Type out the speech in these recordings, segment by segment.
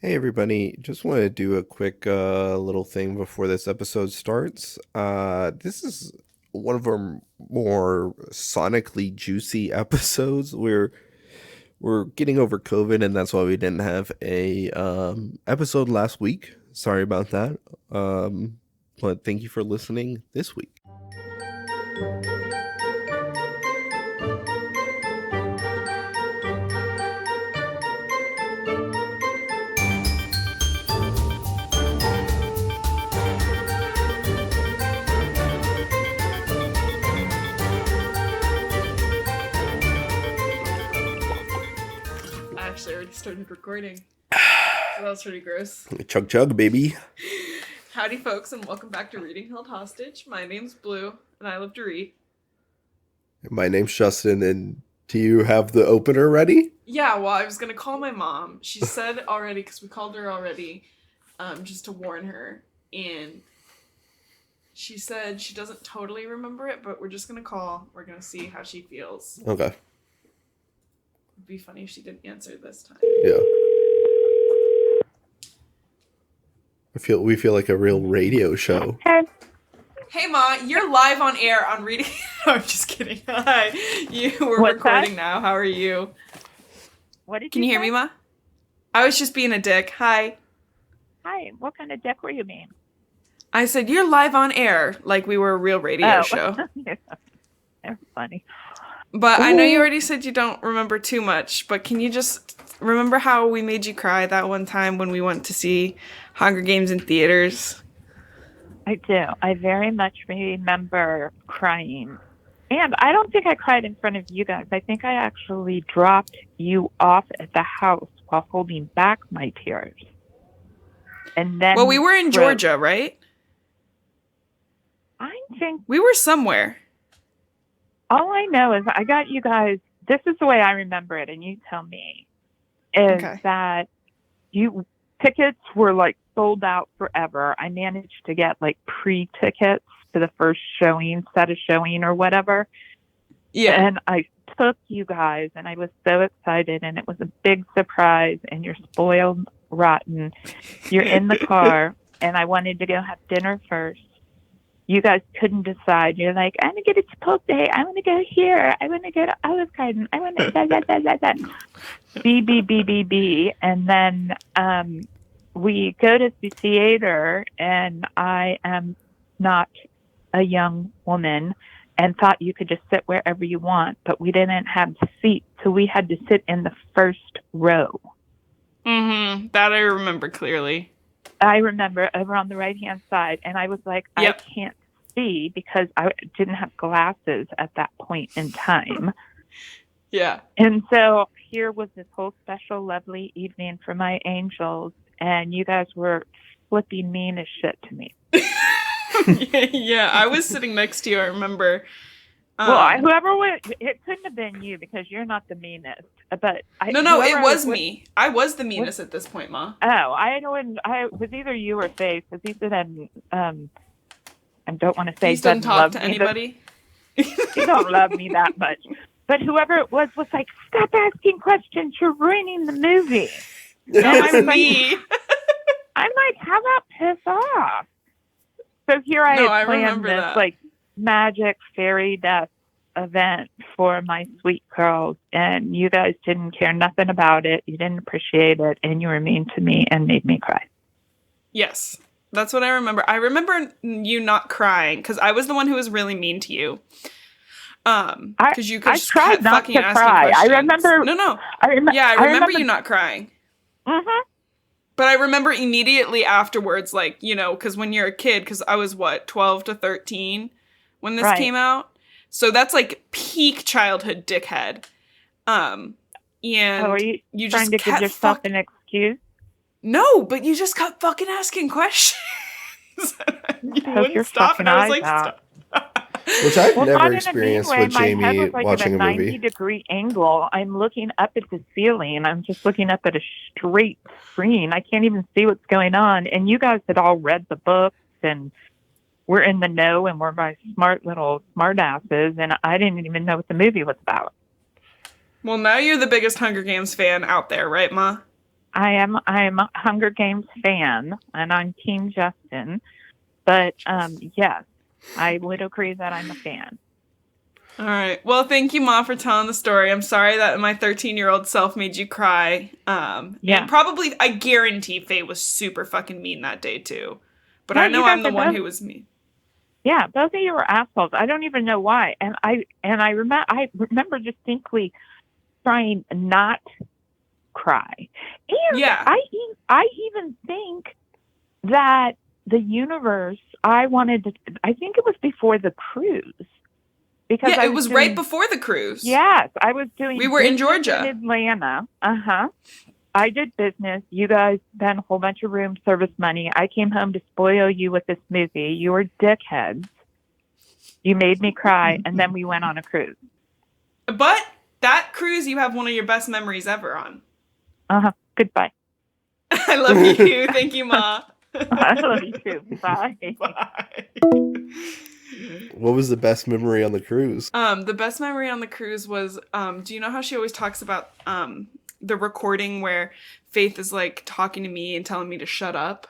Hey everybody, just want to do a quick little thing before this episode starts. This is one of our more sonically juicy episodes. We're getting over COVID, and that's why we didn't have a episode last week. Sorry about that. But thank you for listening this week. I actually already started recording. So that was pretty gross. Chug chug, baby. Howdy, folks, and welcome back to Reading Held Hostage. My name's Blue, and I love to read. My name's Justin, and do you have the opener ready? Yeah, well, I was going to call my mom. She said already, because we called her already, just to warn her. And she said she doesn't totally remember it, but we're just going to call. We're going to see how she feels. Okay. It'd be funny if she didn't answer this time. Yeah. We feel like a real radio show. Hey, Ma, you're live on air on Reading. I'm just kidding. Hi. We're What's recording that? now. How are you? What did Can you hear say? me, Ma? I was just being a dick. Hi. Hi. What kind of dick were you being? I said, you're live on air, like we were a real radio show. They're funny. But I know you already said you don't remember too much, but can you just remember how we made you cry that one time when we went to see Hunger Games in theaters? I do. I very much remember crying. And I don't think I cried in front of you guys. I think I actually dropped you off at the house while holding back my tears. And then Well, we were in Georgia, right? I think We were somewhere. all I know is I got you guys, this is the way I remember it, and you tell me, is Okay. that tickets were like sold out forever. I managed to get like pre-tickets to the first set of showing or whatever. Yeah. And I took you guys and I was so excited and it was a big surprise and you're spoiled rotten. You're in the car and I wanted to go have dinner first. You guys couldn't decide. You're like, I'm going to get a Chipotle. I want to go here. I want to go to Olive Garden. I want to that. B, B, B, B, B. And then we go to the theater, and I am not a young woman and thought you could just sit wherever you want, but we didn't have seats, so we had to sit in the first row. Mm-hmm. That I remember clearly. I remember over on the right-hand side, and I was like, Yep. I can't see because I didn't have glasses at that point in time. Yeah. And so here was this whole special, lovely evening for my angels, and you guys were flipping mean as shit to me. Yeah, I was sitting next to you, I remember. Whoever was, it couldn't have been you because you're not the meanest. But No, it was me. I was the meanest at this point, Ma. Oh, I was either you or Faith, because he said, I don't want to say Please don't doesn't talk love to me, anybody. You don't love me that much. But whoever it was like, stop asking questions. You're ruining the movie. That was like, me. I'm like, how about piss off? So here I No, had I planned remember this that. like magic fairy death event for my sweet girls, and you guys didn't care nothing about it. You didn't appreciate it, and you were mean to me and made me cry. Yes, that's what I remember. I remember you not crying because I was the one who was really mean to you. Because you I just tried kept not fucking to asking cry. questions. I remember. No. I remember you not crying. Mm-hmm. But I remember immediately afterwards, like, you know, because when you're a kid, because I was, 12 to 13 when this came out? So that's, like, peak childhood dickhead. And are you just trying to give yourself an excuse? No, but you just kept fucking asking questions. You wouldn't stop, and I was like, stop. Which I've Well, never not in a experienced mean way. with My head Jamie was like watching at a a movie. 90-degree angle. I'm looking up at the ceiling. I'm just looking up at a straight screen. I can't even see what's going on. And you guys had all read the books, and we're in the know, and we're my smart little smart asses, and I didn't even know what the movie was about. Well, now you're the biggest Hunger Games fan out there, right, Ma? I'm a Hunger Games fan, and I'm Team Justin. But yes, I would agree that I'm a fan. All right. Well, thank you, Ma, for telling the story. I'm sorry that my 13-year-old self made you cry. Yeah. And probably, I guarantee Faye was super fucking mean that day, too. But Yeah, I know you guys I'm the are one both- who was mean. Yeah, both of you were assholes. I don't even know why. And I remember distinctly trying not cry. And Yeah. I even think that the universe, I think it was before the cruise. Because Yeah, I it was right before the cruise. Yes, I was doing We were in business Georgia. in Atlanta. I did business. You guys spent a whole bunch of room service money. I came home to spoil you with this movie. You were dickheads. You made me cry, and then we went on a cruise. But that cruise, you have one of your best memories ever on. Goodbye. I love you. Thank you, Ma. I love you too. Bye. Bye. What was the best memory on the cruise? The best memory on the cruise was, do you know how she always talks about the recording where Faith is like talking to me and telling me to shut up?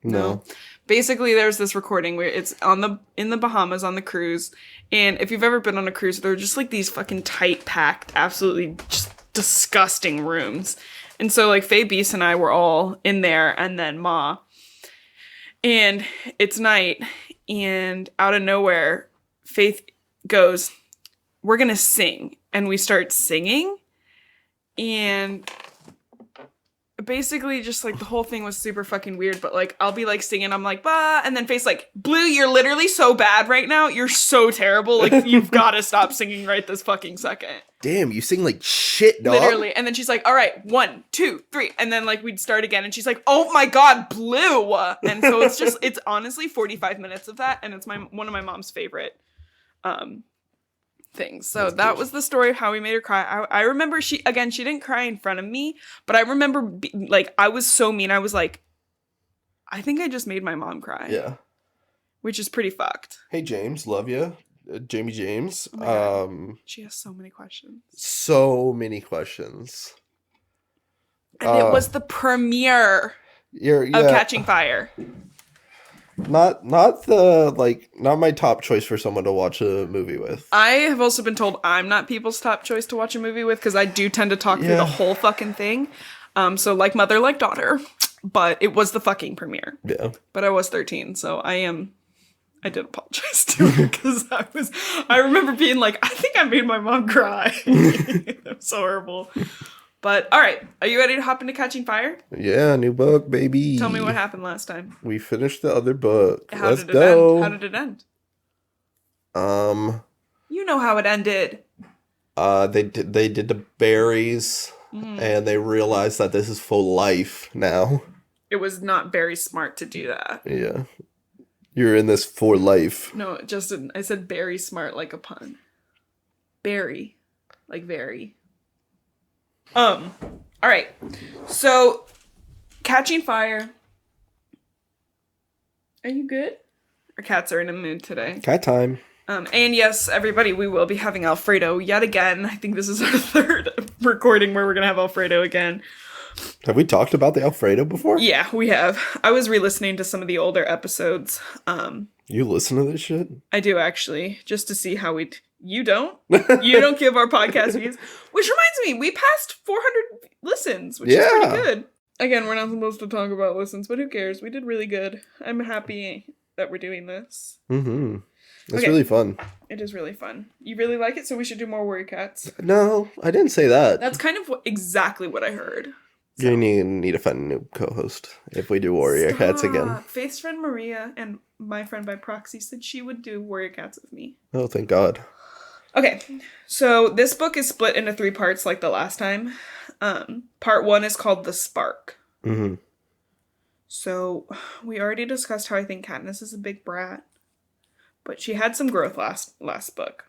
No. Basically, there's this recording where it's in the Bahamas on the cruise, and if you've ever been on a cruise, they're just like these fucking tight packed, absolutely just disgusting rooms. And so like Faye Beast and I were all in there, and then Ma. And it's night, and out of nowhere, Faith goes, "We're gonna sing," and we start singing, and basically just like the whole thing was super fucking weird. But like I'll be like singing, I'm like bah, and then Faith's like, "Blue, you're literally so bad right now. You're so terrible. Like you've got to stop singing right this fucking second." Damn, you sing like shit, dog. Literally. And then she's like, "All right, 1, 2, 3." And then like we'd start again, and she's like, "Oh my god, Blue." And so it's honestly 45 minutes of that, and it's one of my mom's favorite things. So that was the story of how we made her cry. I remember she didn't cry in front of me, but I remember like I was so mean. I was like, I think I just made my mom cry. Yeah. Which is pretty fucked. Hey, James, love you. Jamie James. Oh my God. She has so many questions. So many questions. And it was the premiere of Catching Fire. Not my top choice for someone to watch a movie with. I have also been told I'm not people's top choice to watch a movie with because I do tend to talk through the whole fucking thing. So like mother, like daughter. But it was the fucking premiere. Yeah. But I was 13, so I did apologize to her because I remember being like, I think I made my mom cry. That was so horrible. But all right, are you ready to hop into Catching Fire? Yeah, new book, baby. Tell me what happened last time. We finished the other book. Let's go. How did it end? You know how it ended. They did the berries, and they realized that this is full life now. It was not very smart to do that. Yeah. You're in this for life. No, Justin, I said very smart like a pun. Berry. Like very. All right. So, Catching Fire. Are you good? Our cats are in a mood today. Cat time. And yes, everybody, we will be having Alfredo yet again. I think this is our third recording where we're going to have Alfredo again. Have we talked about the Alfredo before? Yeah, we have. I was re-listening to some of the older episodes. You listen to this shit? I do, actually, just to see how you don't? You don't give our podcast views? Which reminds me, we passed 400 listens, which is pretty good. Again, we're not supposed to talk about listens, but who cares? We did really good. I'm happy that we're doing this. Mm-hmm. It's really fun. It is really fun. You really like it, so we should do more Warrior Cats. No, I didn't say that. That's kind of exactly what I heard. So. You need to find a new co-host if we do Warrior Cats again. Faith's friend Maria and my friend by proxy said she would do Warrior Cats with me. Oh, thank God. Okay, so this book is split into 3 parts like the last time. Part 1 is called The Spark. Mm-hmm. So we already discussed how I think Katniss is a big brat. But she had some growth last book.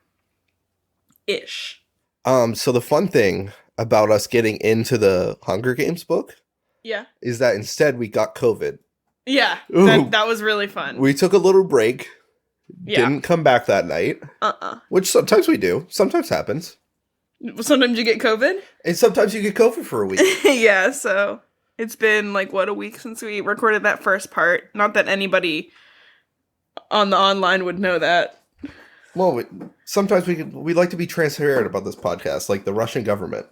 Ish. So the fun thing about us getting into the Hunger Games book is that instead we got COVID. Yeah, that was really fun. We took a little break. Didn't come back that night. Which sometimes we do. Sometimes happens. Sometimes you get COVID? And sometimes you get COVID for a week. Yeah, so. It's been like, what, a week since we recorded that first part. Not that anybody on the online would know that. Well, sometimes we like to be transparent about this podcast, like the Russian government.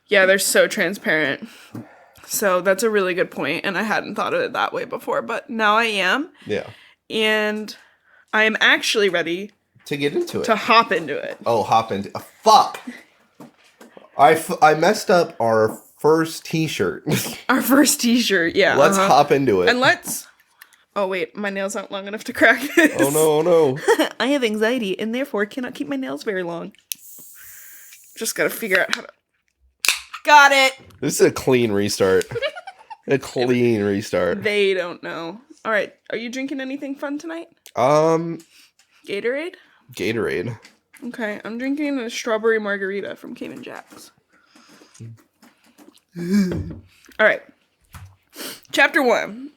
Yeah, they're so transparent. So that's a really good point, and I hadn't thought of it that way before, but now I am. Yeah. And I am actually ready to get into it. To hop into it. Oh, hop into... fuck! I messed up our first t-shirt. Our first t-shirt, yeah. Let's hop into it. And let's... Oh, wait, my nails aren't long enough to crack this. Oh, no, oh, no. I have anxiety, and therefore cannot keep my nails very long. Just gotta figure out how to... Got it! This is a clean restart. A clean restart. They don't know. All right, are you drinking anything fun tonight? Gatorade? Gatorade. Okay, I'm drinking a strawberry margarita from Cayman Jack's. All right. Chapter 1.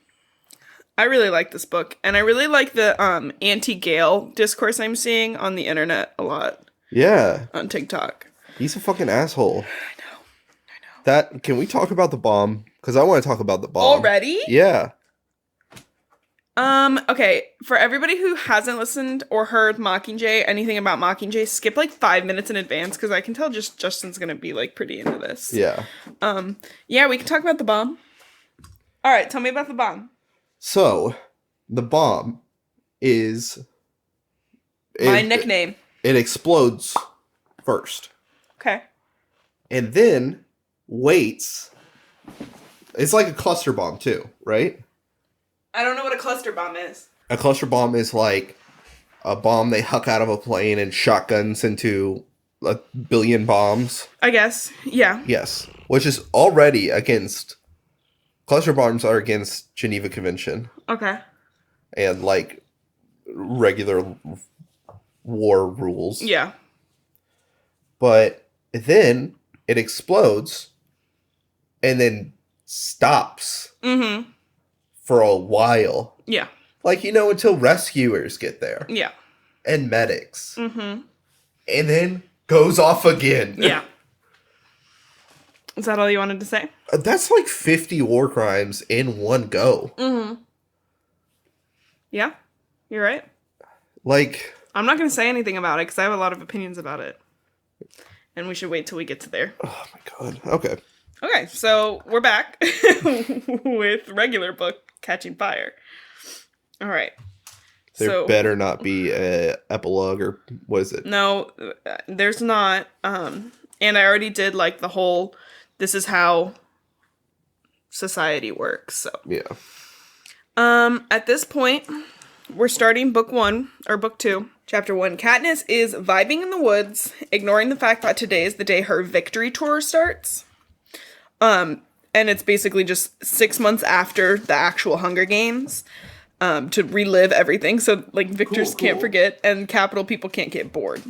I really like this book, and I really like the anti-Gale discourse I'm seeing on the internet a lot. Yeah. On TikTok. He's a fucking asshole. I know. Can we talk about the bomb? Because I want to talk about the bomb. Already? Yeah. Okay, for everybody who hasn't listened or heard Mockingjay, anything about Mockingjay, skip like 5 minutes in advance, because I can tell Justin's gonna be like pretty into this. Yeah. Yeah, we can talk about the bomb. Alright, tell me about the bomb. So, the bomb is... My nickname. It explodes first. Okay. And then waits. It's like a cluster bomb too, right? I don't know what a cluster bomb is. A cluster bomb is like a bomb they huck out of a plane and shotguns into 1 billion bombs. I guess. Yeah. Yes. Which is already against... Cluster bombs are against Geneva Convention. Okay. And like regular war rules. Yeah. But then it explodes and then stops. Mm-hmm. For a while. Yeah. Like, until rescuers get there. Yeah. And medics. Mm-hmm. And then goes off again. Yeah. Is that all you wanted to say? That's like 50 war crimes in one go. Mm-hmm. Yeah. You're right. Like... I'm not going to say anything about it because I have a lot of opinions about it. And we should wait till we get to there. Oh my god. Okay. Okay, so we're back with regular book Catching Fire. All right. There better not be a epilogue or what is it? No, there's not. And I already did like the whole, this is how society works. So yeah. At this point, we're starting book 1 or book 2. Chapter 1. Katniss is vibing in the woods, ignoring the fact that today is the day her victory tour starts. And it's basically just 6 months after the actual Hunger Games, to relive everything. So, like, victors can't forget, and Capitol people can't get bored.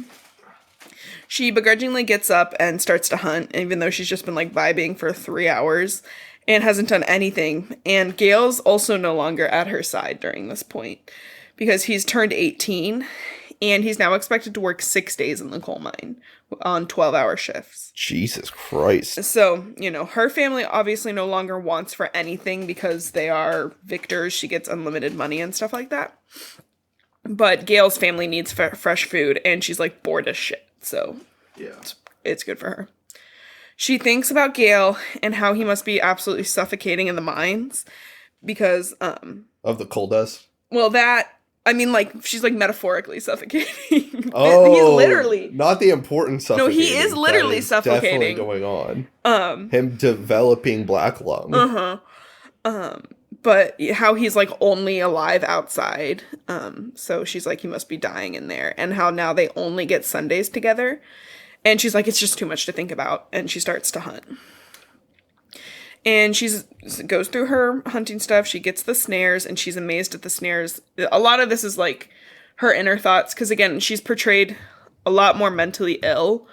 She begrudgingly gets up and starts to hunt, even though she's just been, like, vibing for 3 hours and hasn't done anything. And Gale's also no longer at her side during this point, because he's turned 18, and he's now expected to work 6 days in the coal mine on 12-hour shifts. Jesus Christ. So, her family obviously no longer wants for anything because they are victors. She gets unlimited money and stuff like that. But Gale's family needs fresh food, and she's, like, bored as shit. So, yeah, it's good for her. She thinks about Gale and how he must be absolutely suffocating in the mines because, of the coal dust? Well, she's, like, metaphorically suffocating. Oh, he's literally... Not the important suffocating. No, he is literally suffocating. Definitely going on. Him developing black lung. Uh-huh. But how he's, like, only alive outside. So she's like, he must be dying in there. And how now they only get Sundays together. And she's like, it's just too much to think about. And she starts to hunt. And she goes through her hunting stuff. She gets the snares, and she's amazed at the snares. A lot of this is, like, her inner thoughts. Because, again, she's portrayed a lot more mentally ill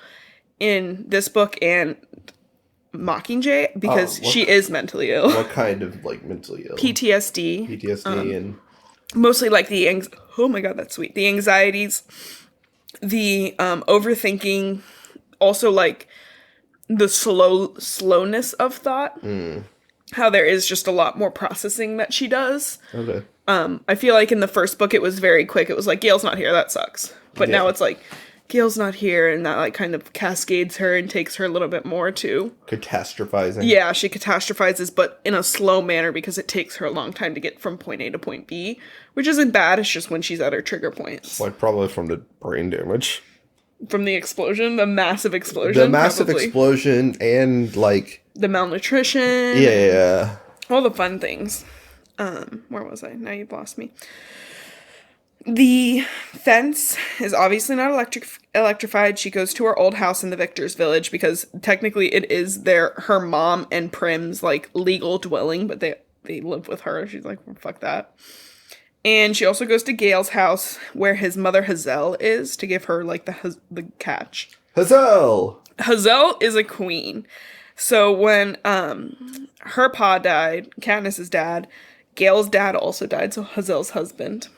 in this book and Mockingjay. Because she is mentally ill. What kind of, like, mentally ill? PTSD. And... Mostly, like, oh, my God, that's sweet. The anxieties. The overthinking. Also, like... the slowness of thought. how there is just a lot more processing that she does. Okay. I feel like in the first book it was very quick. It was like, Gale's not here, that sucks. But now it's like, Gale's not here, and that like kind of cascades her and takes her a little bit more to catastrophizing. Yeah, she catastrophizes, but in a slow manner because it takes her a long time to get from point A to point B, which isn't bad. It's just when she's at her trigger points. Like probably from the brain damage. From the explosion, the massive explosion. The massive explosion and like the malnutrition. Yeah. All the fun things. Where was I? Now you've lost me. The fence is obviously not electrified. She goes to her old house in the Victor's village because technically it is her mom and Prim's like legal dwelling, but they live with her. She's like, well, fuck that. And she also goes to Gale's house where his mother Hazel is to give her like the catch. Hazel is a queen. So when her pa died, Katniss's dad, Gale's dad also died, so Hazel's husband.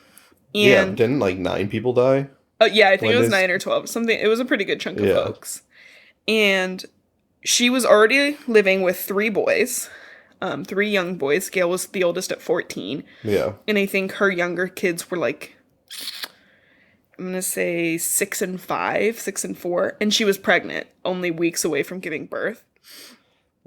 And, didn't like 9 people die? Yeah, I think it was 9 or 12. Something. It was a pretty good chunk of folks. And she was already living with 3 boys, 3 young boys. Gale was the oldest at 14. Yeah. And I think her younger kids were like, I'm going to say 6 and 5, 6 and 4. And she was pregnant, only weeks away from giving birth.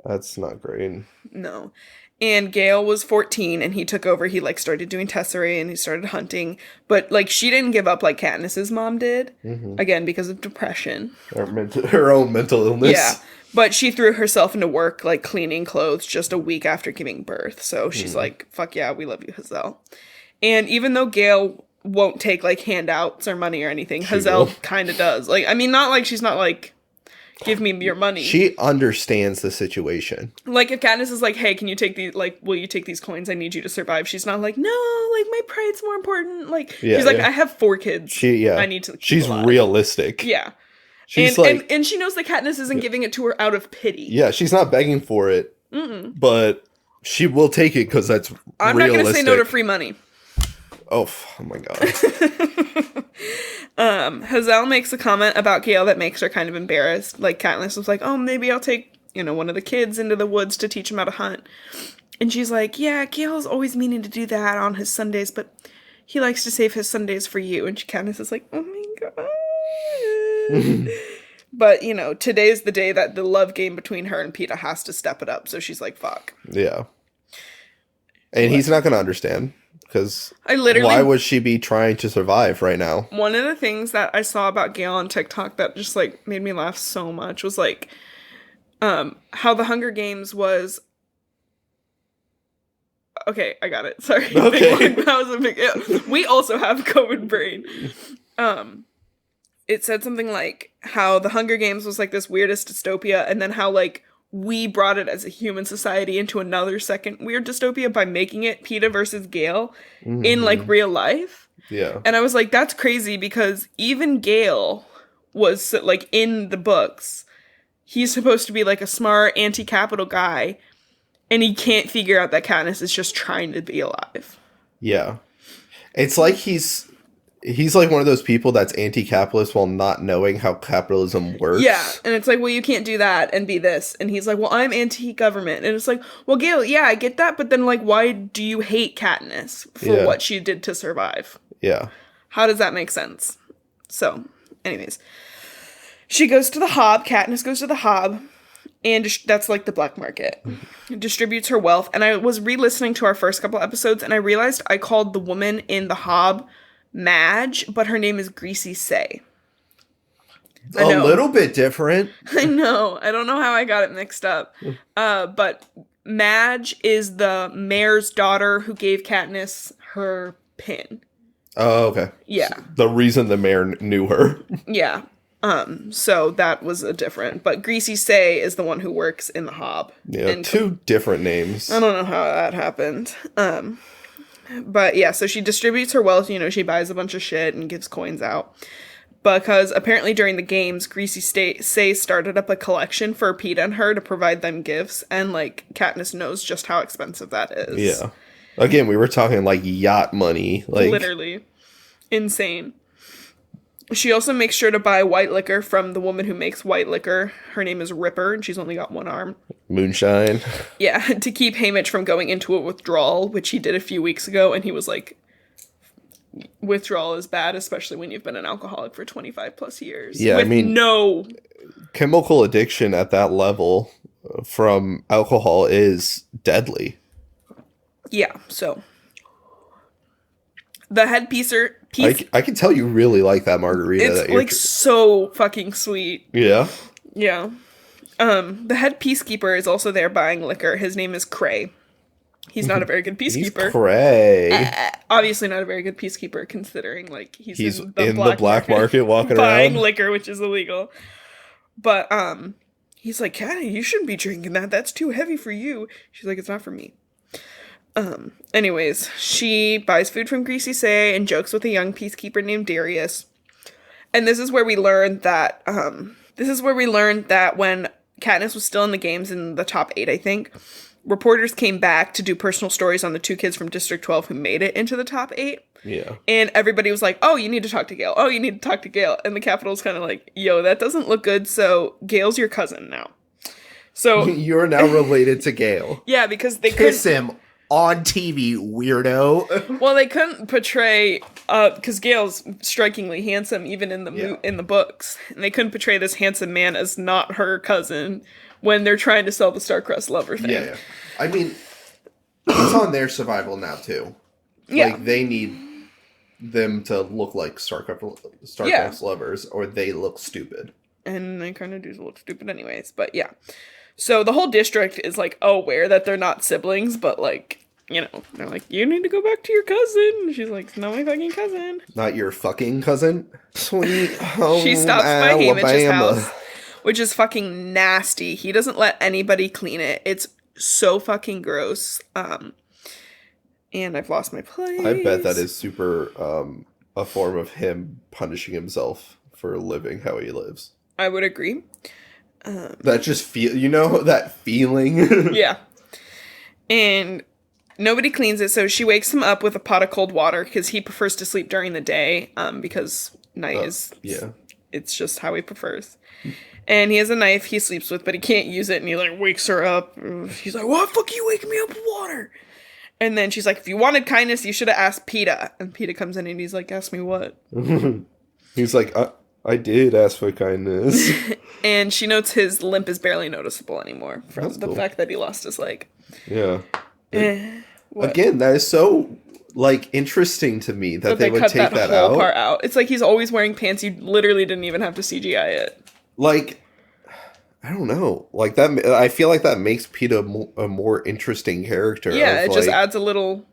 That's not great. No. And Gale was 14 and he took over. He like started doing tesserae and he started hunting. But like she didn't give up like Katniss's mom did. Mm-hmm. Again, because of depression. Her own mental illness. Yeah. But she threw herself into work like cleaning clothes just a week after giving birth. So she's like, fuck yeah, we love you, Hazel. And even though Gale won't take like handouts or money or anything, Hazel kind of does. Like, I mean, not like she's not like, give me your money. She understands the situation. Like, if Katniss is like, hey, can you take these, like, will you take these coins? I need you to survive. She's not like, no, like, my pride's more important. Like, she's like, I have 4 kids. I need to keep She's alive. Realistic. Yeah. She's and she knows that Katniss isn't giving it to her out of pity. Yeah, she's not begging for it. But she will take it because that's I'm not going to say no to free money. Oh my god. Hazel makes a comment about Gale that makes her kind of embarrassed. Like, Katniss was like, oh, maybe I'll take, one of the kids into the woods to teach him how to hunt. And she's like, yeah, Gale's always meaning to do that on his Sundays, but he likes to save his Sundays for you. And Katniss is like, oh my god. But, today's the day that the love game between her and Peeta has to step it up. So she's like, fuck. Yeah. And he's not going to understand. Because why would she be trying to survive right now? One of the things that I saw about Gale on TikTok that just, like, made me laugh so much was, like, how the Hunger Games was... Okay, I got it. Sorry. Okay. That was a big... Yeah. We also have COVID brain. It said something like how the Hunger Games was, like, this weirdest dystopia, and then how, like, we brought it as a human society into another second weird dystopia by making it Peeta versus Gale in, like, real life. Yeah. And I was like, that's crazy because even Gale was, like, in the books, he's supposed to be, like, a smart anti-capital guy, and he can't figure out that Katniss is just trying to be alive. Yeah. It's like he's like one of those people that's anti-capitalist while not knowing how capitalism works. Yeah, and it's like, well, you can't do that and be this. And he's like, well, I'm anti-government. And it's like, well, Gale, yeah, I get that, but then, like, why do you hate Katniss for what she did to survive? Yeah. How does that make sense? So, anyways. She goes to the Hob. Katniss goes to the Hob. And that's, like, the black market. Distributes her wealth. And I was re-listening to our first couple episodes, and I realized I called the woman in the Hob Madge, but her name is Greasy Say. A little bit different. I know. I don't know how I got it mixed up. But Madge is the mayor's daughter who gave Katniss her pin. Oh, okay. Yeah. The reason the mayor knew her. Yeah. So that was a different. But Greasy Say is the one who works in the Hob. Yeah, and 2 different names. I don't know how that happened. But yeah, so she distributes her wealth, she buys a bunch of shit and gives coins out. Because apparently during the games, Greasy Say started up a collection for Peeta and her to provide them gifts, and, like, Katniss knows just how expensive that is. Yeah. Again, we were talking, like, yacht money. Like, literally. Insane. She also makes sure to buy white liquor from the woman who makes white liquor. Her name is Ripper, and she's only got one arm. Moonshine. Yeah, to keep Haymitch from going into a withdrawal, which he did a few weeks ago, and he was like, withdrawal is bad, especially when you've been an alcoholic for 25 plus years. Yeah, with no chemical addiction at that level from alcohol is deadly. Yeah, so the head piecer... I can tell you really like that margarita. It's like so fucking sweet. Yeah? Yeah. The head peacekeeper is also there buying liquor. His name is Cray. He's not a very good peacekeeper. He's Cray. Obviously not a very good peacekeeper considering like he's in the black market walking buying around. liquor, which is illegal. But he's like, Caddy, you shouldn't be drinking that. That's too heavy for you. She's like, it's not for me. Anyways, she buys food from Greasy Say and jokes with a young peacekeeper named Darius. And this is where we learned that when Katniss was still in the games in the top 8, I think, reporters came back to do personal stories on the 2 kids from District 12 who made it into the top 8. Yeah. And everybody was like, oh, you need to talk to Gale. Oh, you need to talk to Gale. And the Capitol's kind of like, yo, that doesn't look good. So Gale's your cousin now. So you're now related to Gale. Yeah, because they kiss him on TV, weirdo. Well, they couldn't portray because Gale's strikingly handsome even in the books, and they couldn't portray this handsome man as not her cousin when they're trying to sell the Starcrest lover thing. Yeah. I mean, it's on their survival now too. Yeah. Like they need them to look like Starcrest lovers, or they look stupid. And they kind of do look stupid anyways, but yeah. So the whole district is like aware that they're not siblings, but like, you know, they're like, you need to go back to your cousin. She's like, it's not my fucking cousin. Not your fucking cousin? Sweet home She stops by Alabama. Haymitch's house, which is fucking nasty. He doesn't let anybody clean it. It's so fucking gross. And I've lost my place. I bet that is super a form of him punishing himself for living how he lives. I would agree. That just that feeling. Yeah. And nobody cleans it, so she wakes him up with a pot of cold water because he prefers to sleep during the day, because night is it's just how he prefers. And he has a knife he sleeps with, but he can't use it, and he like wakes her up. He's like, "Why the fuck you waking me up with water?" And then she's like, "If you wanted kindness, you should have asked PETA." And PETA comes in and he's like, "Ask me what?" He's like, I did ask for kindness. And she notes his limp is barely noticeable anymore from the fact that he lost his leg. Yeah. Again, that is so like interesting to me that they would take that whole out. Part out. It's like he's always wearing pants. You literally didn't even have to CGI it. Like, I don't know. Like that. I feel like that makes PETA a more interesting character. Yeah, it just adds a little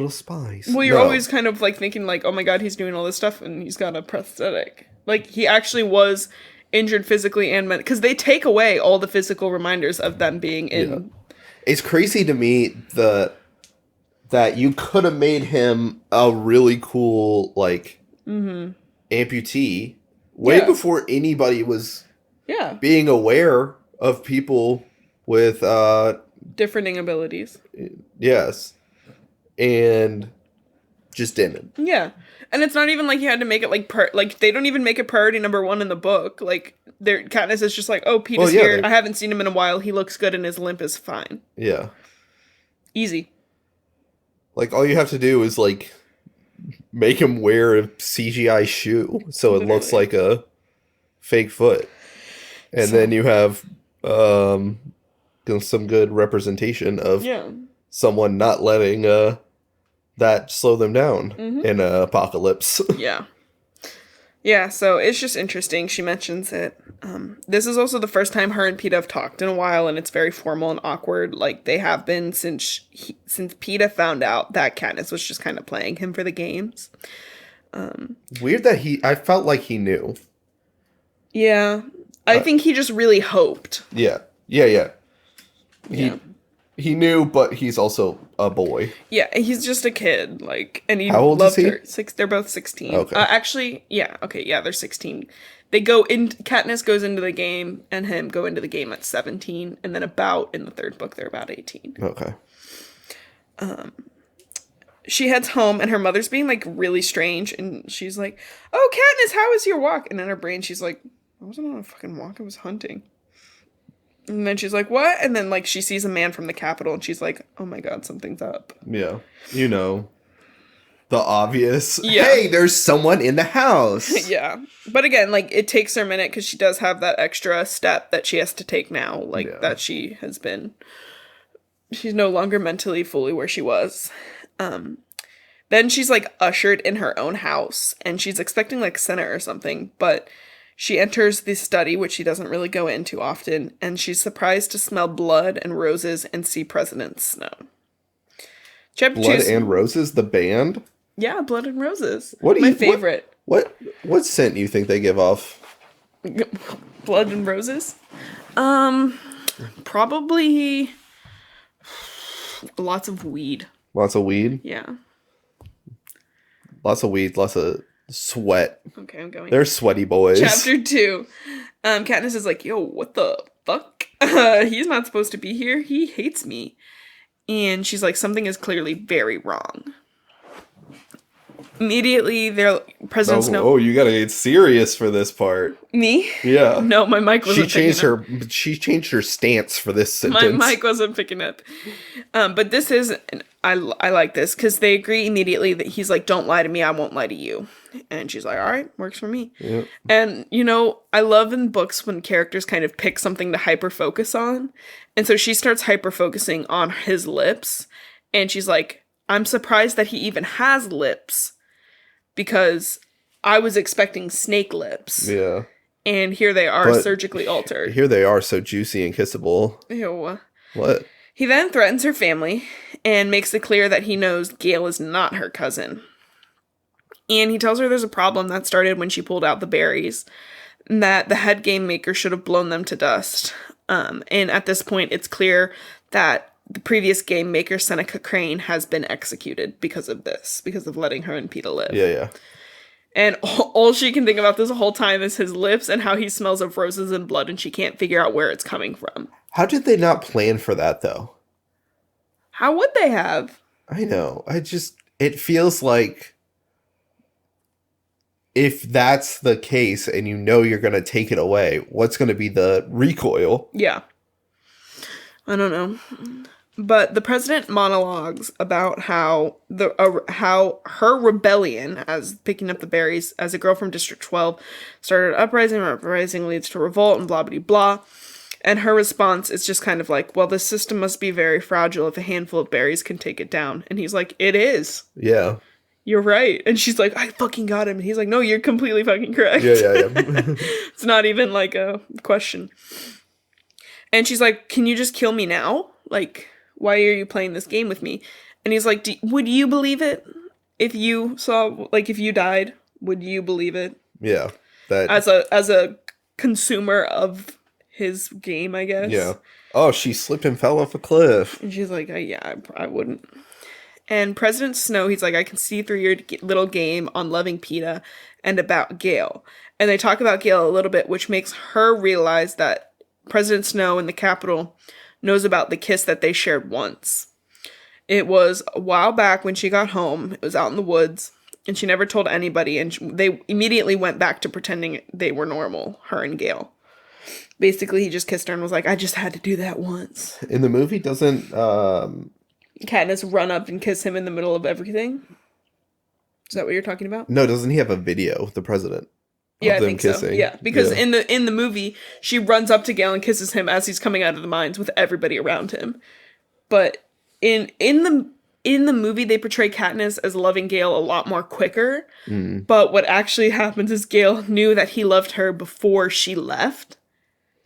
spice. Well, you're always kind of like thinking like, oh my god, he's doing all this stuff and he's got a prosthetic. Like he actually was injured physically and mentally, because they take away all the physical reminders of them being in. Yeah. It's crazy to me that you could have made him a really cool like amputee way before anybody was being aware of people with differing abilities. Yes. And just didn't. Yeah. And it's not even like you had to make it like they don't even make it priority number 1 in the book. Like Katniss is just like, oh, Peter's here. I haven't seen him in a while. He looks good and his limp is fine. Yeah. Easy. Like all you have to do is like make him wear a CGI shoe so it looks like a fake foot. And then you have some good representation of someone not letting that slow them down in an apocalypse. Yeah, so it's just interesting. She mentions it. This is also the first time her and PETA have talked in a while, and it's very formal and awkward. Like they have been since PETA found out that Katniss was just kind of playing him for the games. Weird that I felt like he knew. Yeah, I think he just really hoped. Yeah. He knew, but he's also a boy. Yeah, he's just a kid, like, and he How old loved is he? her. They're both 16. Okay. Actually, they're 16. They go in. Katniss goes into the game, and him go into the game at 17, and then in the third book they're about 18. Okay. she heads home, and her mother's being, like, really strange, and she's like, oh, Katniss, how was your walk? And in her brain, she's like, I wasn't on a fucking walk, I was hunting. And then she's like, what? And then, like, she sees a man from the Capitol, and she's like, oh my god, something's up. Yeah. You know, the obvious. Yeah. Hey, there's someone in the house. Yeah. But again, like, it takes her a minute because she does have that extra step that she has to take now. Like, Yeah. that she's no longer mentally fully where she was. Then she's, like, ushered in her own house, and she's expecting, like, Senate or something, but she enters the study, which she doesn't really go into often, and she's surprised to smell blood and roses and see President Snow. Chapter Blood 2's and Roses, the band? Yeah, Blood and Roses. What do My you- favorite. What scent do you think they give off? Blood and Roses? Probably lots of weed. Lots of weed? Yeah. Lots of weed, lots of sweat. Okay, I'm going. They're sweaty boys. Chapter 2. Katniss is like, yo, what the fuck? He's not supposed to be here. He hates me. And she's like, something is clearly very wrong. Immediately, President Snow... Oh, you gotta get serious for this part. Me? Yeah. No, my mic wasn't She changed her stance for this sentence. My mic wasn't picking up. But this is... I like this, because they agree immediately that he's like, don't lie to me, I won't lie to you. And she's like, all right, works for me. Yep. And, you know, I love in books when characters kind of pick something to hyper-focus on. And so she starts hyper-focusing on his lips. And she's like, I'm surprised that he even has lips. Because I was expecting snake lips. Yeah. And here they are, But surgically altered. Here they are, so juicy and kissable. Ew. What? He then threatens her family and makes it clear that he knows Gale is not her cousin. And he tells her there's a problem that started when she pulled out the berries, and that the head game maker should have blown them to dust. And at this point, it's clear that the previous game maker, Seneca Crane, has been executed because of this, because of letting her and Peeta live. Yeah. And all she can think about this whole time is his lips and how he smells of roses and blood, and she can't figure out where it's coming from. How did they not plan for that, though? How would they have? I know. It feels like if that's the case and you know you're going to take it away, what's going to be the recoil? Yeah. I don't know. But the president monologues about how her rebellion, as picking up the berries, as a girl from District 12, started uprising. Uprising leads to revolt and blah, blah, blah. And her response is just kind of like, well, the system must be very fragile if a handful of berries can take it down. And he's like, it is. Yeah. You're right. And she's like, I fucking got him. And he's like, no, you're completely fucking correct. Yeah. It's not even like a question. And she's like, can you just kill me now? Like, why are you playing this game with me? And he's like, would you believe it? If you saw, like, if you died, would you believe it? Yeah. That As a consumer of his game, I guess. Yeah. Oh, she slipped and fell off a cliff. And she's like, yeah, I wouldn't. And President Snow, he's like, I can see through your little game on loving Peeta and about Gale. And they talk about Gale a little bit, which makes her realize that President Snow in the Capitol knows about the kiss that they shared once. It was a while back when she got home. It was out in the woods, and she never told anybody, and they immediately went back to pretending they were normal, her and Gale. Basically, he just kissed her and was like, I just had to do that once. In the movie, doesn't Katniss run up and kiss him in the middle of everything? Is that what you're talking about? No, doesn't he have a video with the president? Yeah, I them think so. kissing? Yeah, because Yeah. in the movie, she runs up to Gale and kisses him as he's coming out of the mines with everybody around him. But in the movie, they portray Katniss as loving Gale a lot more quicker. Mm. But what actually happens is Gale knew that he loved her before she left,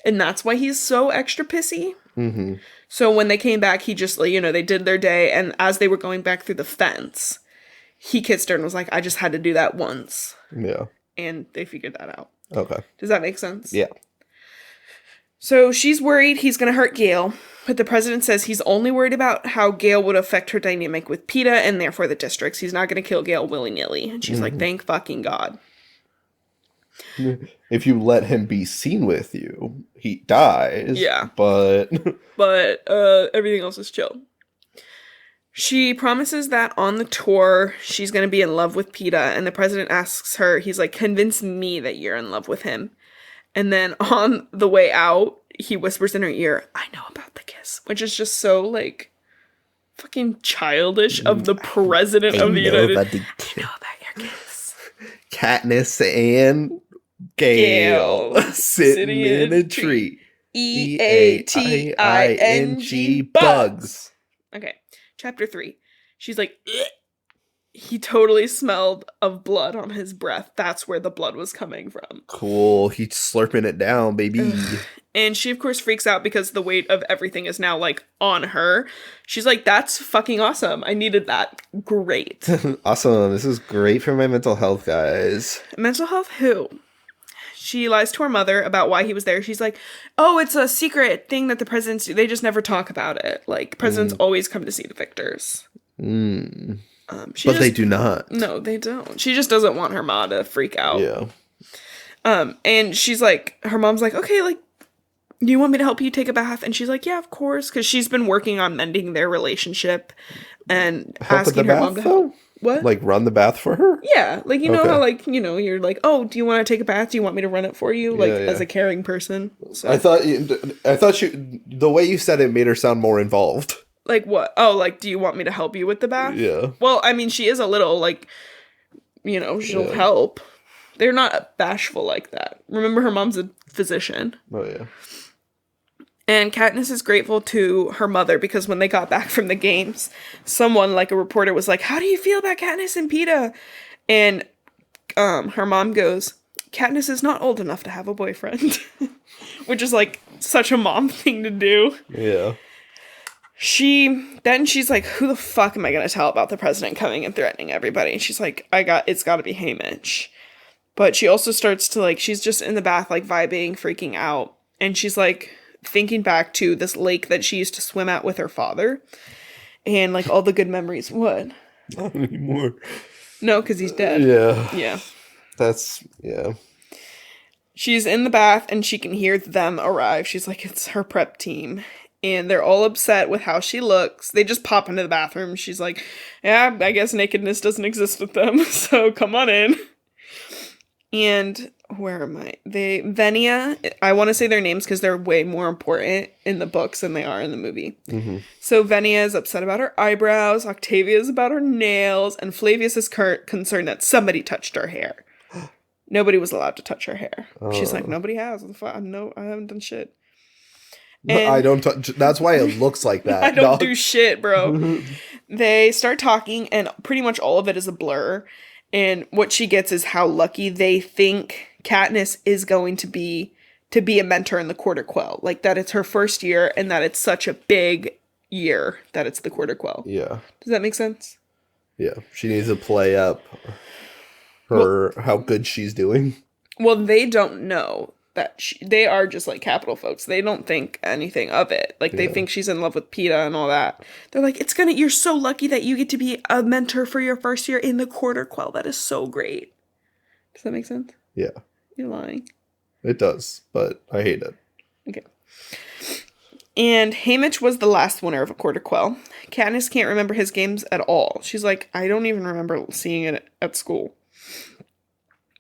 and that's why he's so extra pissy. Mm-hmm. So when they came back, he just, they did their day, and as they were going back through the fence, he kissed her and was like, I just had to do that once. Yeah. And they figured that out. Okay. Does that make sense? Yeah. So she's worried he's going to hurt Gale, but the president says he's only worried about how Gale would affect her dynamic with Peeta and therefore the districts. He's not going to kill Gale willy-nilly. And she's like, thank fucking God. If you let him be seen with you, he dies. Yeah. But But everything else is chill. She promises that on the tour, she's going to be in love with PETA, and the president asks her, he's like, convince me that you're in love with him. And then on the way out, he whispers in her ear, I know about the kiss, which is just so, like, fucking childish of the president of the United States. I know about your kiss. Katniss and Gale sitting in a tree. EATING bugs. Okay, chapter 3. She's like, ugh. He totally smelled of blood on his breath. That's where the blood was coming from. Cool. He's slurping it down, baby. Ugh. And she, of course, freaks out because the weight of everything is now, like, on her. She's like, that's fucking awesome. I needed that. Great. Awesome. This is great for my mental health, guys. Mental health who? She lies to her mother about why he was there. She's like, oh, it's a secret thing that the presidents do. They just never talk about it. Like, presidents always come to see the victors. But they do not. No, they don't. She just doesn't want her ma to freak out. Yeah. And she's like, her mom's like, okay, like, do you want me to help you take a bath? And she's like, yeah, of course. Because she's been working on mending their relationship and asking her mom to help. What? Like, run the bath for her? Yeah. Like, you know how, like, you know, you're like, oh, do you want to take a bath? Do you want me to run it for you? Like, as a caring person. So. I thought she, the way you said it made her sound more involved. Like what? Oh, like, do you want me to help you with the bath? Yeah. Well, I mean, she is a little, like, you know, she'll help. They're not bashful like that. Remember, her mom's a physician. Oh, yeah. And Katniss is grateful to her mother because when they got back from the games, someone, like a reporter, was like, how do you feel about Katniss and PETA? And her mom goes, Katniss is not old enough to have a boyfriend. Which is, like, such a mom thing to do. Yeah. She's like, who the fuck am I going to tell about the president coming and threatening everybody? And she's like, it's got to be Haymitch. But she also starts to, like, she's just in the bath, like, vibing, freaking out. And she's, like, thinking back to this lake that she used to swim at with her father. And, like, all the good memories. What? Not anymore. No, because he's dead. Yeah. Yeah. Yeah. She's in the bath and she can hear them arrive. She's like, it's her prep team. And they're all upset with how she looks. They just pop into the bathroom. She's like, yeah, I guess nakedness doesn't exist with them. So come on in. And where am I? Venia, I want to say their names because they're way more important in the books than they are in the movie. Mm-hmm. So Venia is upset about her eyebrows. Octavia is about her nails. And Flavius is concerned that somebody touched her hair. Nobody was allowed to touch her hair. She's like, nobody has. No, I haven't done shit. And I don't touch. That's why it looks like that. I don't do shit, bro. They start talking, and pretty much all of it is a blur. And what she gets is how lucky they think Katniss is going to be a mentor in the Quarter Quell. Like, that it's her first year, and that it's such a big year that it's the Quarter Quell. Yeah. Does that make sense? Yeah. She needs to play up how good she's doing. Well, they don't know that they are just like Capitol folks. They don't think anything of it. Like, they think she's in love with PETA and all that. They're like, you're so lucky that you get to be a mentor for your first year in the Quarter Quell. That is so great. Does that make sense? Yeah. You're lying. It does, but I hate it. Okay. And Haymitch was the last winner of a Quarter Quell. Katniss can't remember his games at all. She's like, I don't even remember seeing it at school.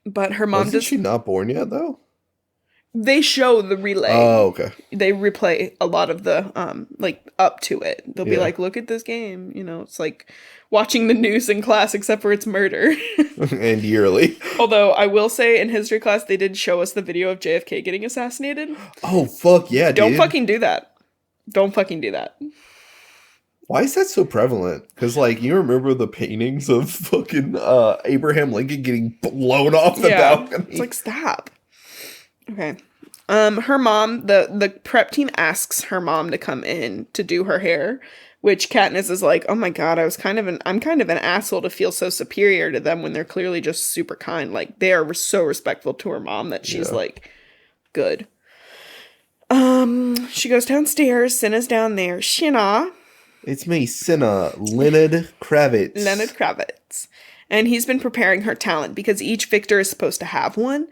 But her mom Wasn't she not born yet, though? They show the relay. Oh, okay. They replay a lot of the, like, up to it. They'll be like, look at this game. You know, it's like watching the news in class, except for it's murder. And yearly. Although, I will say, in history class, they did show us the video of JFK getting assassinated. Oh, fuck yeah, Don't fucking do that. Don't fucking do that. Why is that so prevalent? Because, like, you remember the paintings of fucking Abraham Lincoln getting blown off the balcony? It's like, stop. Okay. Her mom, the prep team asks her mom to come in to do her hair, which Katniss is like, oh my god, I'm kind of an asshole to feel so superior to them when they're clearly just super kind. Like, they are so respectful to her mom that she's like, good. She goes downstairs. Cinna's down there. Shinna. It's me, Cinna, Leonard Kravitz. Leonard Kravitz. And he's been preparing her talent because each victor is supposed to have one.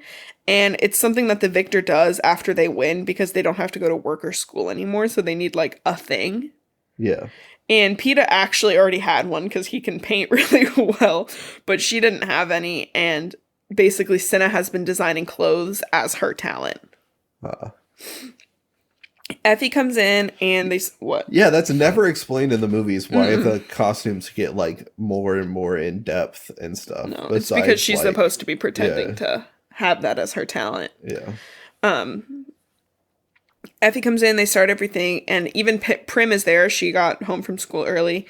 And it's something that the victor does after they win because they don't have to go to work or school anymore. So they need, like, a thing. Yeah. And Peta actually already had one because he can paint really well, but she didn't have any. And basically, Cinna has been designing clothes as her talent. Effie comes in and what? Yeah, that's never explained in the movies why the costumes get like more and more in depth and stuff. No, it's because she's like, supposed to be pretending to have that as her talent. Yeah. Effie comes in, they start everything, and even Prim is there. She got home from school early.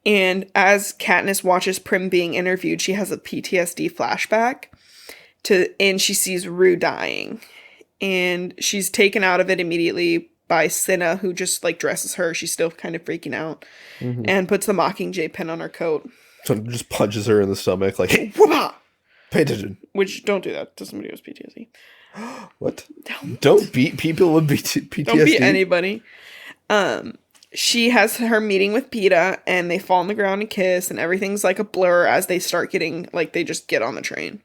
And as Katniss watches Prim being interviewed, she has a PTSD flashback and she sees Rue dying. And she's taken out of it immediately by Cinna, who just like dresses her. She's still kind of freaking out and puts the Mockingjay pin on her coat. So just punches her in the stomach like, hey, pay attention. Which, don't do that to somebody who has PTSD. What? Don't beat people with PTSD. Don't beat anybody. She has her meeting with Peta, and they fall on the ground and kiss, and everything's like a blur as they start getting, like, they just get on the train.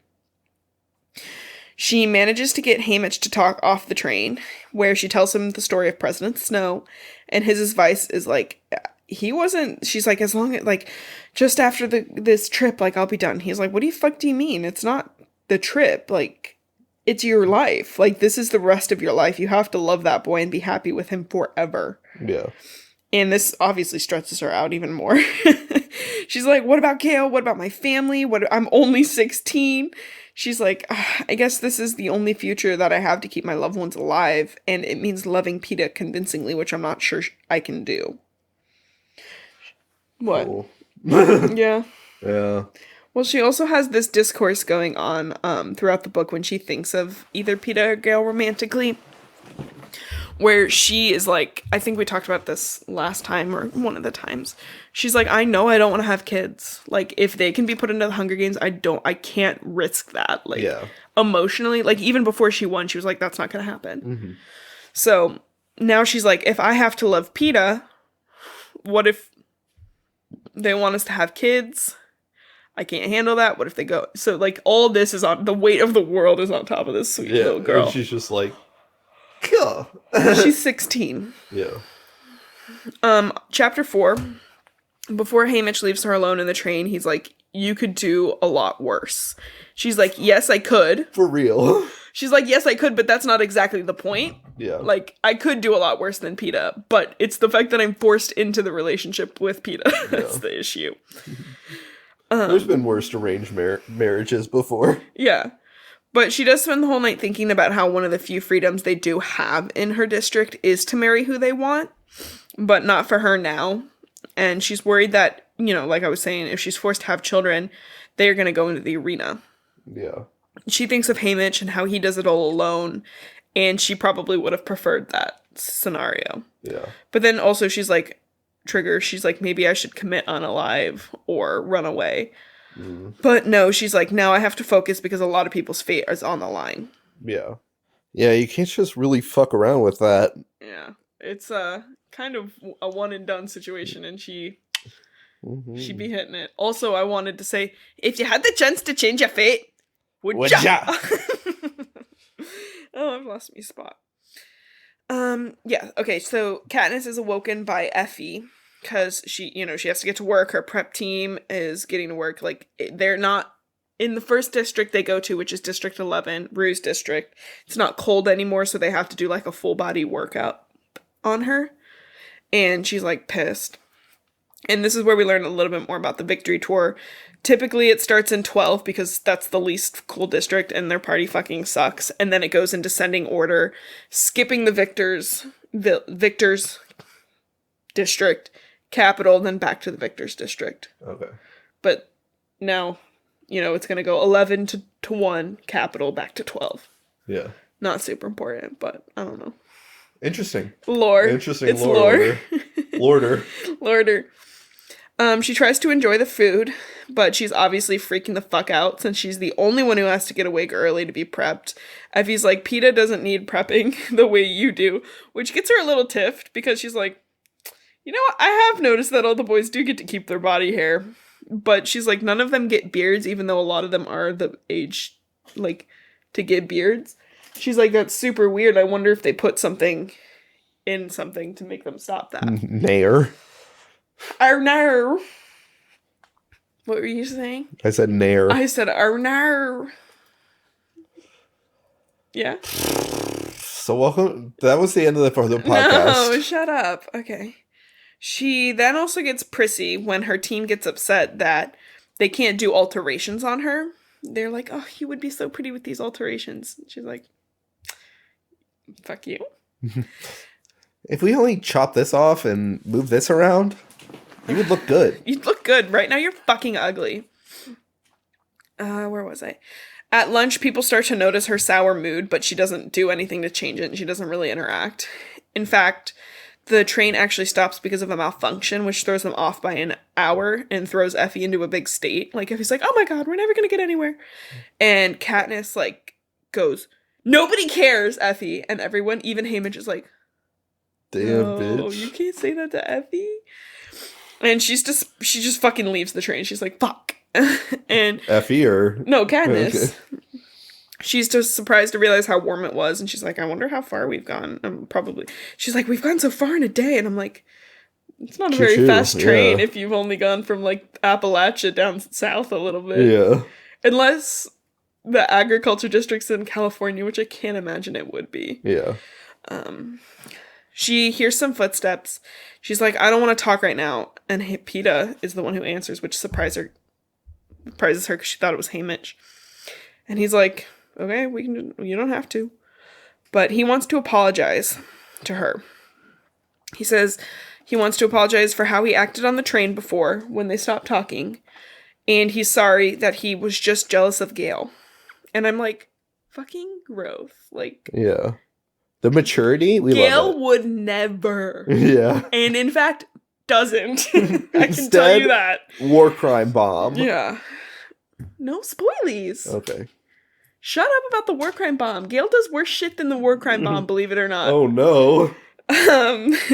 She manages to get Haymitch to talk off the train, where she tells him the story of President Snow, and his advice is, like, she's like, as long as, like, just after this trip, like, I'll be done. He's like, what the fuck do you mean? It's not the trip, like, it's your life. Like, this is the rest of your life. You have to love that boy and be happy with him forever. Yeah. And this obviously stresses her out even more. She's like, what about Gale? What about my family? I'm only 16. She's like, I guess this is the only future that I have to keep my loved ones alive. And it means loving Peta convincingly, which I'm not sure I can do. What? Cool. Yeah. Yeah. Well, she also has this discourse going on throughout the book when she thinks of either Peta or Gale romantically, where she is like, I think we talked about this last time or one of the times. She's like, I know I don't want to have kids. Like, if they can be put into the Hunger Games, I can't risk that. Like, emotionally, like, even before she won, she was like, that's not going to happen. Mm-hmm. So now she's like, if I have to love Peta, what if they want us to have kids? I can't handle that. What if they go? So, like, all this is on, the weight of the world is on top of this sweet little girl. And she's just like, cool. She's 16. Yeah. Chapter 4. Before Haymitch leaves her alone in the train, he's like, you could do a lot worse. She's like, yes, I could. For real. She's like, yes, I could, but that's not exactly the point. Yeah. Like, I could do a lot worse than Peta, but it's the fact that I'm forced into the relationship with Peta that's the issue. There's been worse arranged marriages before. Yeah. But she does spend the whole night thinking about how one of the few freedoms they do have in her district is to marry who they want, but not for her now. And she's worried that, you know, like I was saying, if she's forced to have children, they're going to go into the arena. Yeah. She thinks of Haymitch and how he does it all alone, and she probably would have preferred that scenario. Yeah. But then also she's like, she's like, maybe I should commit unalive or run away. But no, she's like, now I have to focus because a lot of people's fate is on the line. Yeah. Yeah, you can't just really fuck around with that. Yeah. It's kind of a one and done situation, and she'd be hitting it. Also, I wanted to say, if you had the chance to change your fate, would ya? Oh, I've lost my spot. Yeah, okay, so Katniss is awoken by Effie, because she has to get to work. Her prep team is getting to work. Like, they're not in the first district they go to, which is District 11, Rue's district. It's not cold anymore, so they have to do, like, a full body workout on her. And she's, like, pissed. And this is where we learn a little bit more about the Victory Tour. Typically, it starts in 12 because that's the least cool district and their party fucking sucks. And then it goes in descending order, skipping the Victor's district, capital, then back to the Victor's district. Okay. But now, it's going to go 11 to 1, capital, back to 12. Yeah. Not super important, but I don't know. Interesting. Lore. Interesting it's lore. Lorder. Lorder. She tries to enjoy the food, but she's obviously freaking the fuck out since she's the only one who has to get awake early to be prepped. Effie's like, Peta doesn't need prepping the way you do, which gets her a little tiffed because she's like, I have noticed that all the boys do get to keep their body hair, but she's like, none of them get beards, even though a lot of them are the age, like, to get beards. She's like, that's super weird. I wonder if they put something in something to make them stop that. Nair. Arnar. What were you saying? I said nair. I said Arnar. Yeah? So welcome. That was the end of the podcast. No, shut up. Okay. She then also gets prissy when her team gets upset that they can't do alterations on her. They're like, oh, you would be so pretty with these alterations. She's like, fuck you. If we only chop this off and move this around, you would look good. You'd look good. Right now you're fucking ugly. Where was I? At lunch, people start to notice her sour mood, but she doesn't do anything to change it, and she doesn't really interact. In fact, the train actually stops because of a malfunction, which throws them off by an hour and throws Effie into a big state. Like, Effie's like, oh my god, we're never gonna get anywhere. And Katniss, like, goes, nobody cares, Effie. And everyone, even Haymitch, is like, damn, no, bitch. you can't say that to Effie. And she just fucking leaves the train. She's like, fuck. And Effie or no, Katniss. Okay. She's just surprised to realize how warm it was, and she's like, I wonder how far we've gone. She's like, we've gone so far in a day, and I'm like, it's not a very Choo-choo, fast train yeah. if you've only gone from, like, Appalachia down south a little bit. Yeah. Unless the agriculture district's in California, which I can't imagine it would be. Yeah. She hears some footsteps. She's like, I don't want to talk right now. And Peeta is the one who answers, which surprises her because she thought it was Haymitch. And he's like, okay, you don't have to. But he wants to apologize to her. He says he wants to apologize for how he acted on the train before when they stopped talking. And he's sorry that he was just jealous of Gale. And I'm like, fucking growth. Like, Yeah. The maturity, we Gale love would never. it. Yeah. And in fact, doesn't. I can tell Instead, you that. War crime bomb. Yeah. No spoilies. Okay. Shut up about the war crime bomb. Gale does worse shit than the war crime bomb, believe it or not. Oh no.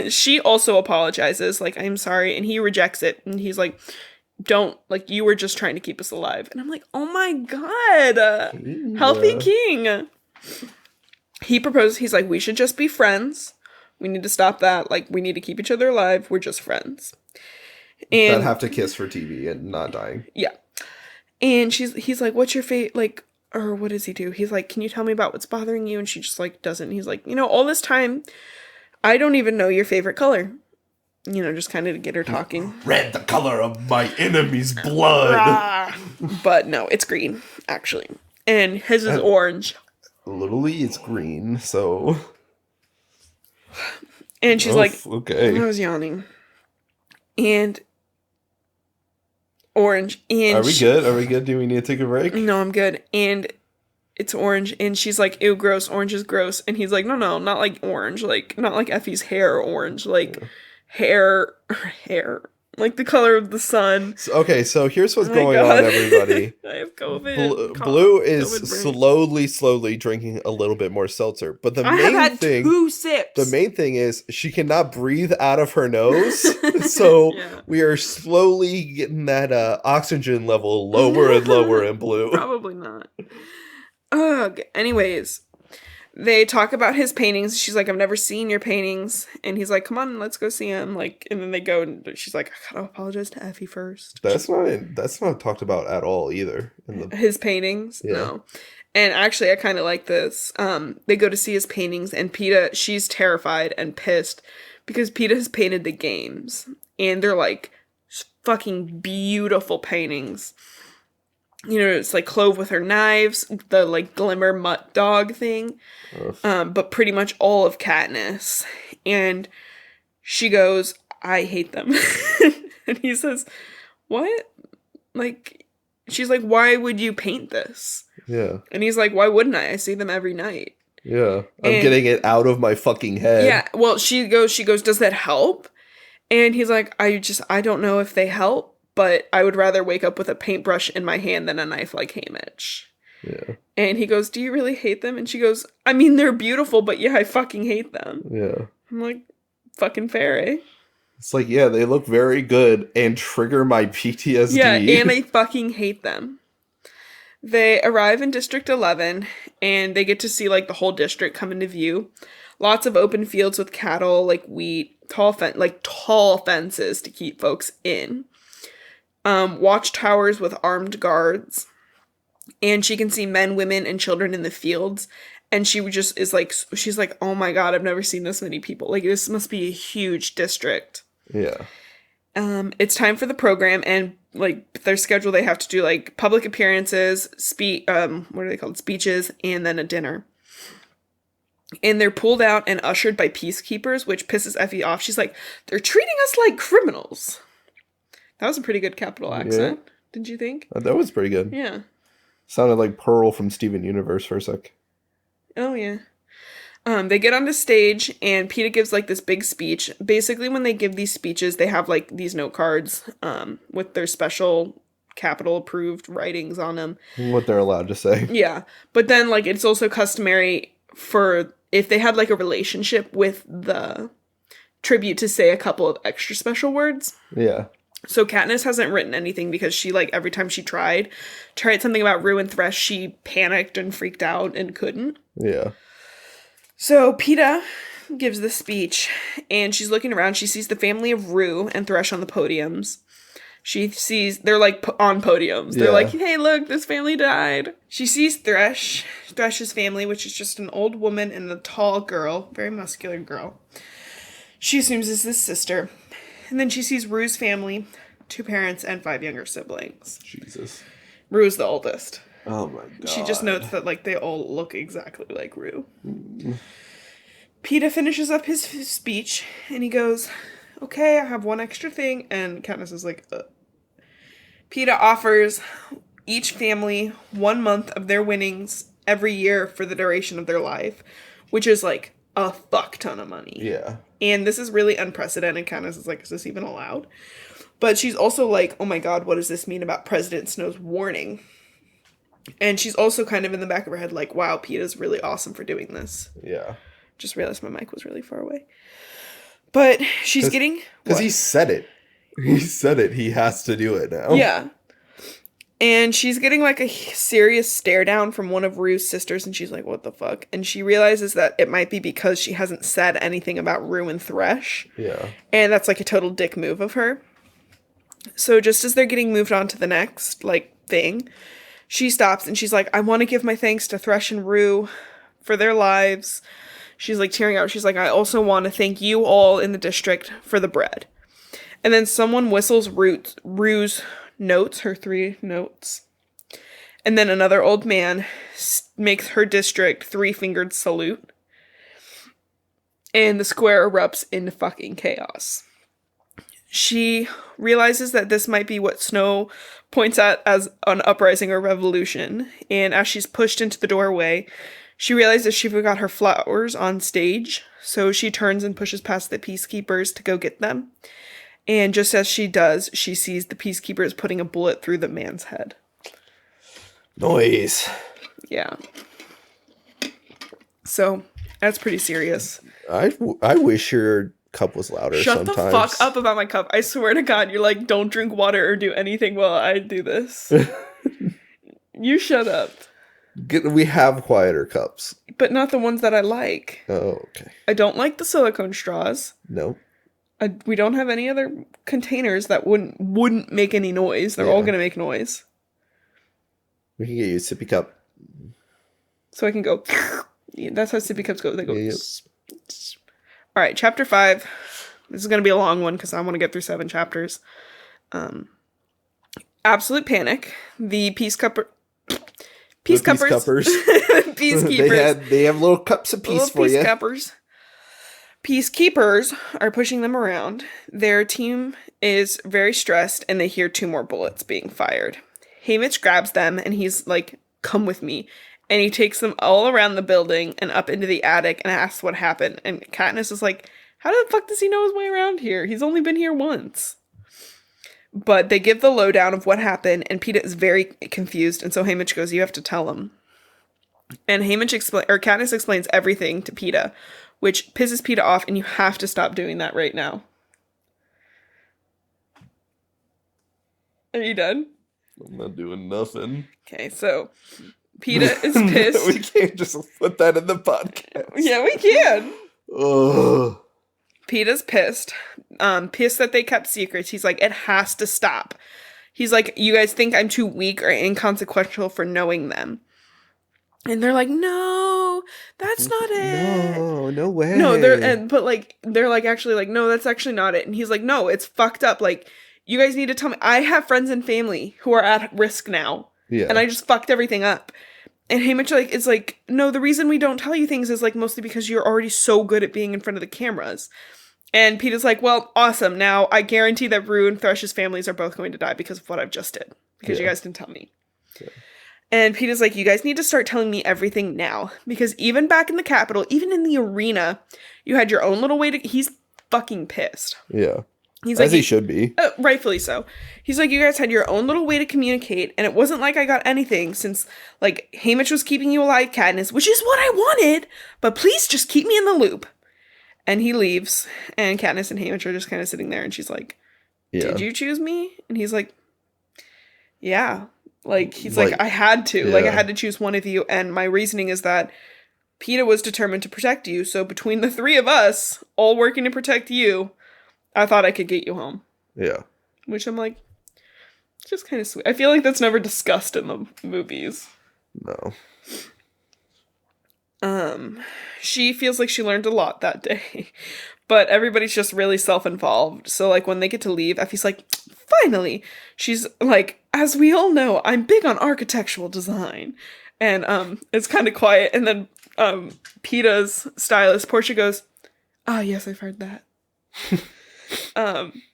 She also apologizes, like, I'm sorry, and he rejects it. And he's like, don't, like, you were just trying to keep us alive. And I'm like, oh my god. Healthy king. He proposes, he's like, we should just be friends. We need to stop that. Like, we need to keep each other alive. We're just friends. And That have to kiss for TV and not dying. yeah. And he's like, what's your like, or what does he do? He's like, can you tell me about what's bothering you? And she just, like, doesn't. He's like, all this time, I don't even know your favorite color. Just kind of to get her talking. Red, the color of my enemy's blood. Ah. But no, it's green, actually. And his is orange. Literally, it's green, so... And she's like, okay. I was yawning. And orange. And Are we good? Are we good? Do we need to take a break? No, I'm good. And it's orange. And she's like, ew, gross. Orange is gross. And he's like, no, not like orange. Like, not like Effie's hair orange. Like, hair. Like the color of the sun. Okay, so here's what's Oh my going God. on, everybody. I have COVID. Blue is COVID brain. slowly drinking a little bit more seltzer. But the I have main had thing... 2 sips. The main thing is she cannot breathe out of her nose. So Yeah. we are slowly getting that oxygen level lower and lower in Blue. Probably not. Ugh. Anyways, they talk about his paintings. She's like, I've never seen your paintings. And he's like, come on, let's go see him. Like, and then they go, and she's like, I gotta apologize to Effie first. That's not talked about at all either. His paintings? Yeah. No. And actually, I kind of like this. They go to see his paintings, and Peeta, she's terrified and pissed because Peeta has painted the games. And they're, like, fucking beautiful paintings. It's, like, Clove with her knives, the, like, glimmer mutt dog thing. But pretty much all of Katniss. And she goes, I hate them. And he says, what? Like, she's like, why would you paint this? Yeah. And he's like, why wouldn't I? I see them every night. Yeah. I'm getting it out of my fucking head. Yeah. Well, she goes, does that help? And he's like, I don't know if they help, but I would rather wake up with a paintbrush in my hand than a knife like Haymitch. Yeah. And he goes, do you really hate them? And she goes, I mean, they're beautiful, but yeah, I fucking hate them. Yeah. I'm like, fucking fair, eh? It's like, yeah, they look very good and trigger my PTSD. Yeah, and I fucking hate them. They arrive in District 11, and they get to see, like, the whole district come into view. Lots of open fields with cattle, like wheat, tall fences to keep folks in. Watchtowers with armed guards. And she can see men, women, and children in the fields. And she just is like, she's like, oh my God, I've never seen this many people. Like, this must be a huge district. Yeah. It's time for the program, and like their schedule, they have to do like public appearances, what are they called? Speeches, and then a dinner. And they're pulled out and ushered by peacekeepers, which pisses Effie off. She's like, they're treating us like criminals. That was a pretty good capital accent, didn't you think? That was pretty good. Yeah. Sounded like Pearl from Steven Universe for a sec. Oh, yeah. They get on the stage, and PETA gives, like, this big speech. Basically, when they give these speeches, they have, like, these note cards with their special Capitol-approved writings on them. What they're allowed to say. Yeah. But then, like, it's also customary for, if they had, like, a relationship with the tribute, to say a couple of extra special words. Yeah. So Katniss hasn't written anything because she, like, every time she tried something about Rue and Thresh, she panicked and freaked out and couldn't. Yeah. So PETA gives the speech, and she's looking around. She sees the family of Rue and Thresh on the podiums. She sees, they're like on podiums. They're like, hey, look, this family died. She sees Thresh's family, which is just an old woman and a tall girl, very muscular girl. She assumes it's his sister. And then she sees Rue's family, 2 parents and 5 younger siblings. Jesus. Rue's the oldest. Oh my God. She just notes that, like, they all look exactly like Rue. PETA finishes up his speech, and he goes, okay, I have one extra thing, and Katniss is like, PETA offers each family 1 month of their winnings every year for the duration of their life, which is, like, a fuck ton of money. Yeah. And this is really unprecedented. Katniss is like, is this even allowed? But she's also like, oh my God, what does this mean about President Snow's warning? And she's also kind of in the back of her head like, wow, PETA's really awesome for doing this. Yeah. Just realized my mic was really far away. But she's getting... Because he said it. He said it. He has to do it now. Yeah. And she's getting like a serious stare down from one of Rue's sisters, and she's like, what the fuck? And she realizes that it might be because she hasn't said anything about Rue and Thresh. Yeah. And that's like a total dick move of her. So just as they're getting moved on to the next, like, thing, she stops and she's like, I want to give my thanks to Thresh and Rue for their lives. She's like tearing out. She's like, I also want to thank you all in the district for the bread. And then someone whistles Rue's notes, her 3 notes. And then another old man makes her district 3-fingered salute. And the square erupts into fucking chaos. She realizes that this might be what Snow points at as an uprising or revolution. And as she's pushed into the doorway, she realizes she forgot her flowers on stage. So she turns and pushes past the peacekeepers to go get them. And just as she does, she sees the peacekeepers putting a bullet through the man's head. Noise. Yeah. So, that's pretty serious. I wish your cup was louder sometimes. Shut the fuck up about my cup. I swear to God, you're like, don't drink water or do anything while I do this. You shut up. We have quieter cups. But not the ones that I like. Oh, okay. I don't like the silicone straws. No. We don't have any other containers that wouldn't make any noise. They're all going to make noise. We can get you a sippy cup. So I can go... That's how sippy cups go. They go... Yeah. All right, chapter 5. This is going to be a long one because I want to get through 7 chapters. Absolute panic. The peacecuppers. Peacekeepers. They have little cups of peace for you. Peacekeepers are pushing them around. Their team is very stressed, and they hear 2 more bullets being fired. Haymitch grabs them, and he's like, come with me. And he takes them all around the building and up into the attic and asks what happened. And Katniss is like, how the fuck does he know his way around here? He's only been here once. But they give the lowdown of what happened, and PETA is very confused, and so Haymitch goes, you have to tell him. And Katniss explains everything to PETA, which pisses PETA off, and you have to stop doing that right now. Are you done? I'm not doing nothing. Okay, so PETA is pissed. We can't just put that in the podcast. Yeah, we can. Ugh. Peeta's pissed. Pissed that they kept secrets. He's like, it has to stop. He's like, you guys think I'm too weak or inconsequential for knowing them. And they're like, no, that's not it. No way. No, they're like, actually like, no, that's actually not it. And he's like, no, it's fucked up. Like, you guys need to tell me. I have friends and family who are at risk now. Yeah. And I just fucked everything up. And Haymitch like is like, no, the reason we don't tell you things is like mostly because you're already so good at being in front of the cameras. And Peeta's like, well, awesome. Now I guarantee that Rue and Thresh's families are both going to die because of what I've just did. Because you guys didn't tell me. Yeah. And Peeta's like, you guys need to start telling me everything now. Because even back in the Capitol, even in the arena, you had your own little way to... He's fucking pissed. Yeah. He's As like, he should be. Rightfully so. He's like, you guys had your own little way to communicate, and it wasn't like I got anything since, like, Haymitch was keeping you alive, Katniss, which is what I wanted, but please just keep me in the loop. And he leaves, and Katniss and Haymitch are just kind of sitting there, and she's like, did you choose me? And he's like, yeah. Like, he's like, I had to. Yeah. Like, I had to choose one of you, and my reasoning is that Peeta was determined to protect you, so between the three of us, all working to protect you, I thought I could get you home. Yeah. Which I'm like, just kind of sweet. I feel like that's never discussed in the movies. No. She feels like she learned a lot that day. But everybody's just really self-involved. So, like, when they get to leave, Effie's like, finally! She's like, as we all know, I'm big on architectural design. And, it's kind of quiet. And then, Peeta's stylist, Portia, goes, ah, yes, I've heard that.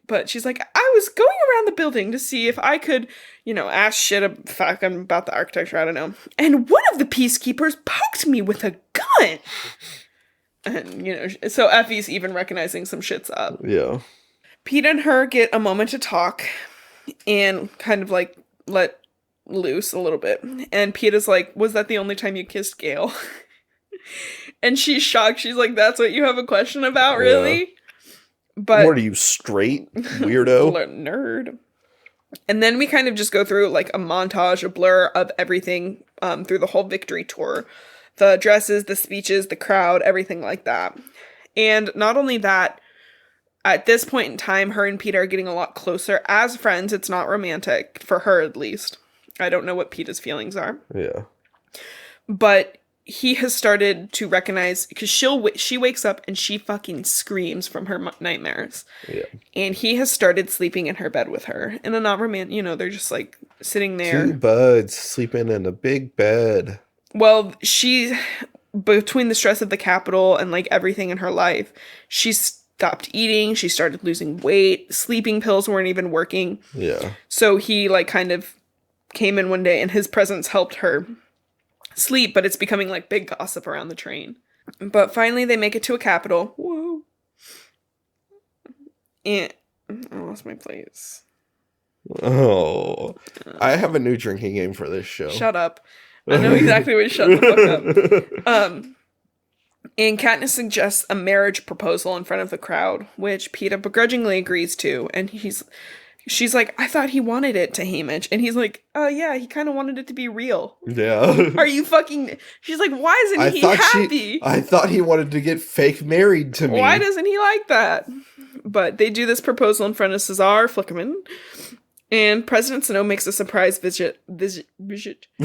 But she's like, I was going around the building to see if I could, ask shit about the architecture, I don't know. And one of the peacekeepers poked me with a gun! And, so Effie's even recognizing some shit's up. Yeah. Peeta and her get a moment to talk and kind of, like, let loose a little bit. And Peeta's like, was that the only time you kissed Gale? And she's shocked. She's like, that's what you have a question about, really? Yeah. But what are you, straight, weirdo? Nerd. And then we kind of just go through like a montage, a blur of everything through the whole victory tour. The dresses, the speeches, the crowd, everything like that. And not only that, at this point in time, her and Peeta are getting a lot closer as friends. It's not romantic, for her at least. I don't know what Peeta's feelings are. Yeah. But he has started to recognize, because she wakes up and she fucking screams from her nightmares. Yeah. And he has started sleeping in her bed with her. In a not romantic, they're just like sitting there. Two buds sleeping in a big bed. Well, between the stress of the Capitol and like everything in her life, she stopped eating. She started losing weight. Sleeping pills weren't even working. Yeah. So he like kind of came in one day and his presence helped her sleep, but it's becoming like big gossip around the train. But finally they make it to a Capitol. Whoa. And I lost my place. Oh. I have a new drinking game for this show. Shut up. I know exactly what you shut the fuck up. And Katniss suggests a marriage proposal in front of the crowd, which Peeta begrudgingly agrees to, and she's like, I thought he wanted it to Haymitch. And he's like, oh yeah, he kind of wanted it to be real. Yeah. Are you fucking... She's like, why isn't he happy? I thought he wanted to get fake married to me. Why doesn't he like that? But they do this proposal in front of Cesar Flickerman. And President Snow makes a surprise visit.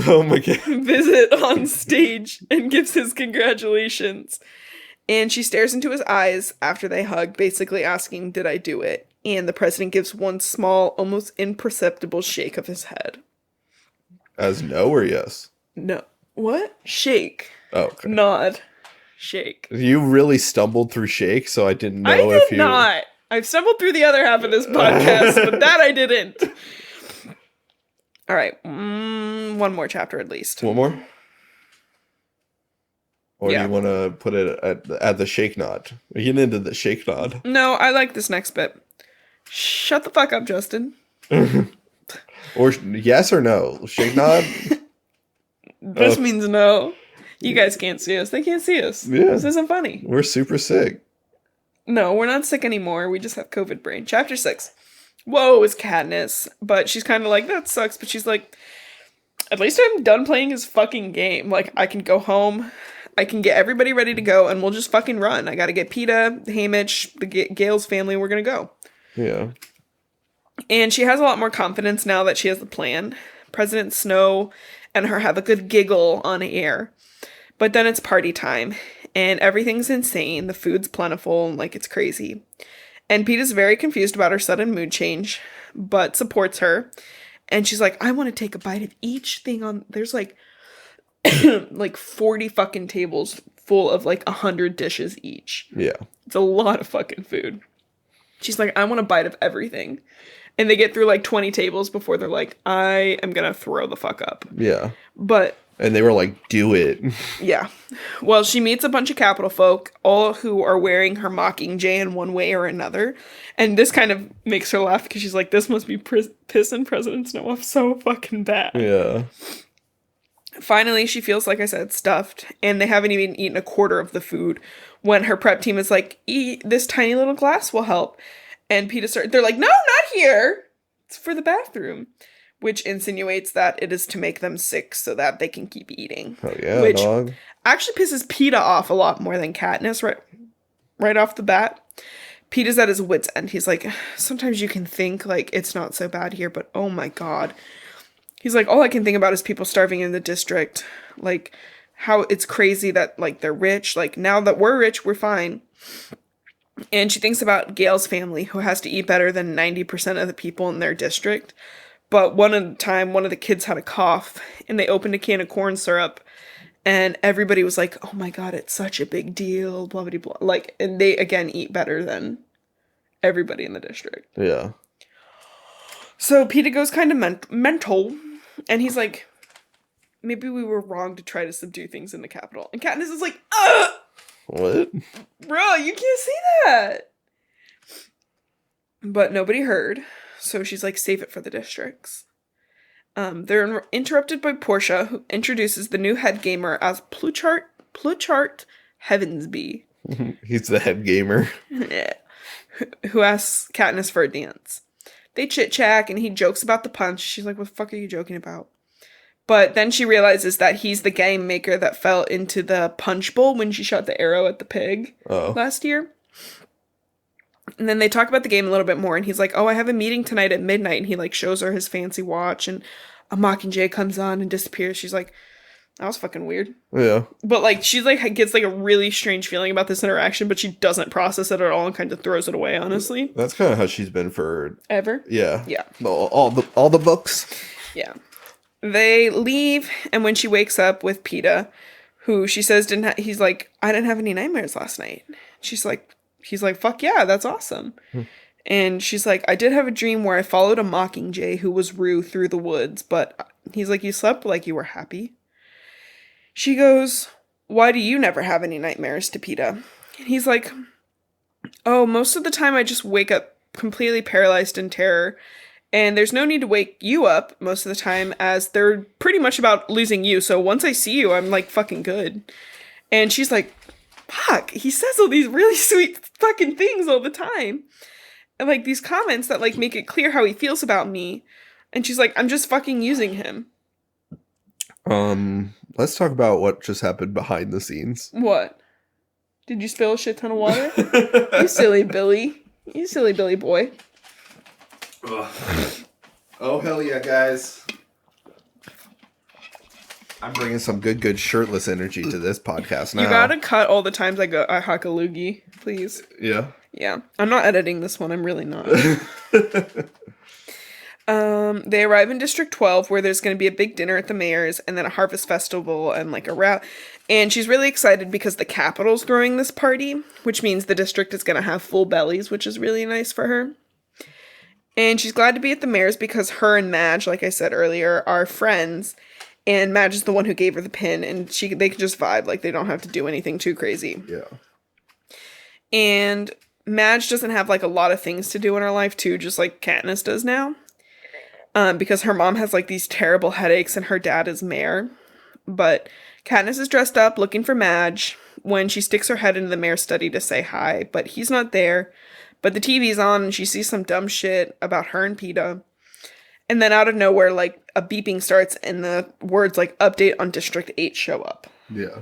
Oh my god. Visit on stage and gives his congratulations. And she stares into his eyes after they hug, basically asking, did I do it? And the president gives one small, almost imperceptible shake of his head. As no or yes? No. What? Shake. Oh, okay. Nod. Shake. You really stumbled through shake, so I didn't know if you... I did not. I've stumbled through the other half of this podcast, but that I didn't. All right. One more chapter at least. One more? Or do you want to put it at the shake nod? We get into the shake nod. No, I like this next bit. Shut the fuck up, Justin. Or yes or no? Shake nod? This means no. You guys can't see us. They can't see us. Yeah. This isn't funny. We're super sick. No, we're not sick anymore. We just have COVID brain. Chapter 6. Whoa, is Katniss. But she's kind of like, that sucks. But she's like, at least I'm done playing his fucking game. Like, I can go home. I can get everybody ready to go, and we'll just fucking run. I gotta get Peta, Hamish, the Gale's family, we're gonna go. Yeah. And she has a lot more confidence now that she has the plan. President Snow and her have a good giggle on air. But then it's party time, and everything's insane. The food's plentiful, and, like, it's crazy. And Peta's very confused about her sudden mood change, but supports her. And she's like, I want to take a bite of each thing on... There's, like, like 40 fucking tables full of, like, 100 dishes each. Yeah. It's a lot of fucking food. She's like, I want a bite of everything. And they get through, like, 20 tables before they're like, I am gonna throw the fuck up. Yeah. But... And they were like, do it. Yeah. Well, she meets a bunch of Capitol folk, all who are wearing her Mockingjay in one way or another. And this kind of makes her laugh because she's like, this must be pissing President Snow off so fucking bad. Yeah. Finally, she feels, like I said, stuffed. And they haven't even eaten a quarter of the food when her prep team is like, eat this tiny little glass will help. And they're like, no, not here. It's for the bathroom. Which insinuates that it is to make them sick so that they can keep eating. Oh yeah, which dog. Actually pisses Peta off a lot more than Katniss right off the bat. Peta's at his wit's end. He's like, sometimes you can think, like, it's not so bad here, but oh my god. He's like, all I can think about is people starving in the district. Like, how it's crazy that, like, they're rich. Like, now that we're rich, we're fine. And she thinks about Gale's family, who has to eat better than 90% of the people in their district. But one of the kids had a cough, and they opened a can of corn syrup, and everybody was like, oh my god, it's such a big deal, blah, blah, blah. Like, and they, again, eat better than everybody in the district. Yeah. So Peta goes kind of mental, and he's like, maybe we were wrong to try to subdue things in the Capitol. And Katniss is like, ugh! What? Bro, you can't say that! But nobody heard. So she's like, save it for the districts. They're interrupted by Portia, who introduces the new head gamer as Pluchart Heavensby. He's the head gamer. Who asks Katniss for a dance. They chit-chat, and he jokes about the punch. She's like, what the fuck are you joking about? But then she realizes that he's the game maker that fell into the punch bowl when she shot the arrow at the pig last year. And then they talk about the game a little bit more, and he's like, oh, I have a meeting tonight at midnight, and he, like, shows her his fancy watch, and a Mockingjay comes on and disappears. She's like, that was fucking weird. Yeah. But, like, she's, like, gets, like, a really strange feeling about this interaction, but she doesn't process it at all and kind of throws it away, honestly. That's kind of how she's been for... Ever? Yeah. Yeah. All the books. Yeah. They leave, and when she wakes up with Peta, who she says he's like, I didn't have any nightmares last night. He's like, fuck yeah, that's awesome. And she's like, I did have a dream where I followed a Mockingjay who was Rue through the woods, but he's like, you slept like you were happy. She goes, why do you never have any nightmares, to Peta? And he's like, oh, most of the time I just wake up completely paralyzed in terror, and there's no need to wake you up most of the time, as they're pretty much about losing you, so once I see you, I'm like fucking good. And she's like, fuck, he says all these really sweet fucking things all the time. And, like, these comments that, like, make it clear how he feels about me. And she's like, I'm just fucking using him. Let's talk about what just happened behind the scenes. What? Did you spill a shit ton of water? You silly Billy. You silly Billy boy. Oh, hell yeah, guys. I'm bringing some good shirtless energy to this podcast now. You gotta cut all the times I huck a loogie, please. Yeah. Yeah. I'm not editing this one. I'm really not. They arrive in District 12, where there's going to be a big dinner at the mayor's, and then a harvest festival, and, like, a route. And she's really excited because the Capitol's throwing this party, which means the district is going to have full bellies, which is really nice for her. And she's glad to be at the mayor's because her and Madge, like I said earlier, are friends. And Madge is the one who gave her the pin, and they can just vibe. Like, they don't have to do anything too crazy. Yeah. And Madge doesn't have, like, a lot of things to do in her life, too, just like Katniss does now. Because her mom has, like, these terrible headaches, and her dad is mayor. But Katniss is dressed up, looking for Madge, when she sticks her head into the mayor's study to say hi. But he's not there. But the TV's on, and she sees some dumb shit about her and Peta. And then out of nowhere, like, a beeping starts, and the words, like, update on District 8 show up. Yeah.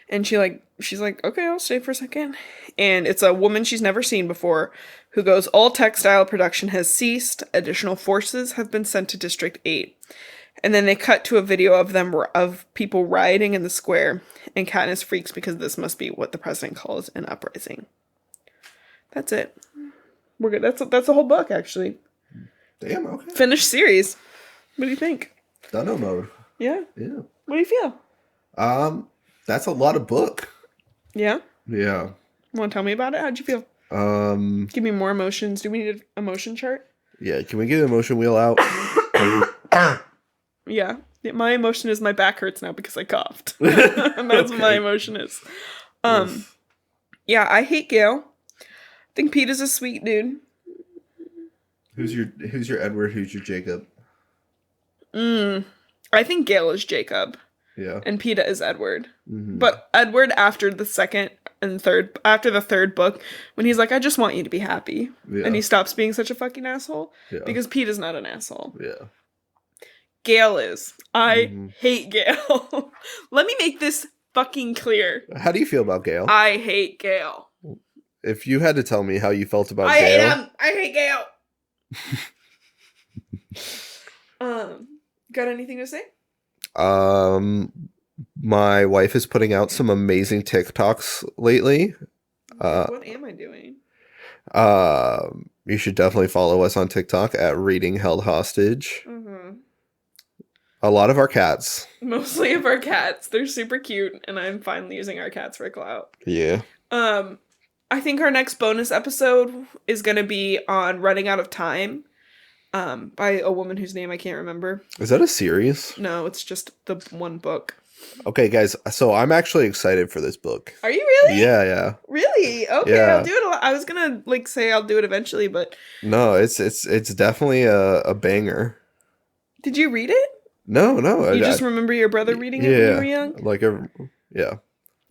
And she's like, okay, I'll stay for a second. And it's a woman she's never seen before who goes, all textile production has ceased. Additional forces have been sent to District 8. And then they cut to a video of people rioting in the square. And Katniss freaks because this must be what the president calls an uprising. That's it. We're good. That's the whole book, actually. Damn, okay. Finished series. What do you think? Dunno mode. Yeah? Yeah. What do you feel? That's a lot of book. Yeah? Yeah. Want to tell me about it? How'd you feel? Give me more emotions. Do we need an emotion chart? Yeah, can we get an emotion wheel out? Yeah. My emotion is my back hurts now because I coughed. And that's what my emotion is. Yeah, I hate Gale. I think Pete is a sweet dude. Who's your Edward? Who's your Jacob? I think Gale is Jacob. Yeah. And Peta is Edward. Mm-hmm. But Edward after the third book, when he's like, I just want you to be happy. Yeah. And he stops being such a fucking asshole. Yeah. Because Peta's not an asshole. Yeah. Gale is. I hate Gale. Let me make this fucking clear. How do you feel about Gale? I hate Gale. If you had to tell me how you felt about I Gale. hate him. I hate Gale. Got anything to say? My wife is putting out some amazing TikToks lately. What am I doing? You should definitely follow us on TikTok at ReadingHeldHostage. Mm-hmm. A lot of our cats. Mostly of our cats. They're super cute, and I'm finally using our cats for clout. Yeah. I think our next bonus episode is going to be on Running Out of Time, by a woman whose name I can't remember. Is that a series? No, it's just the one book. Okay, guys. So I'm actually excited for this book. Are you really? Yeah. Really? Okay, Yeah. I'll do it. I was gonna say I'll do it eventually, but No, it's definitely a banger. did you read it? No. You just remember your brother reading it when you were young? Yeah.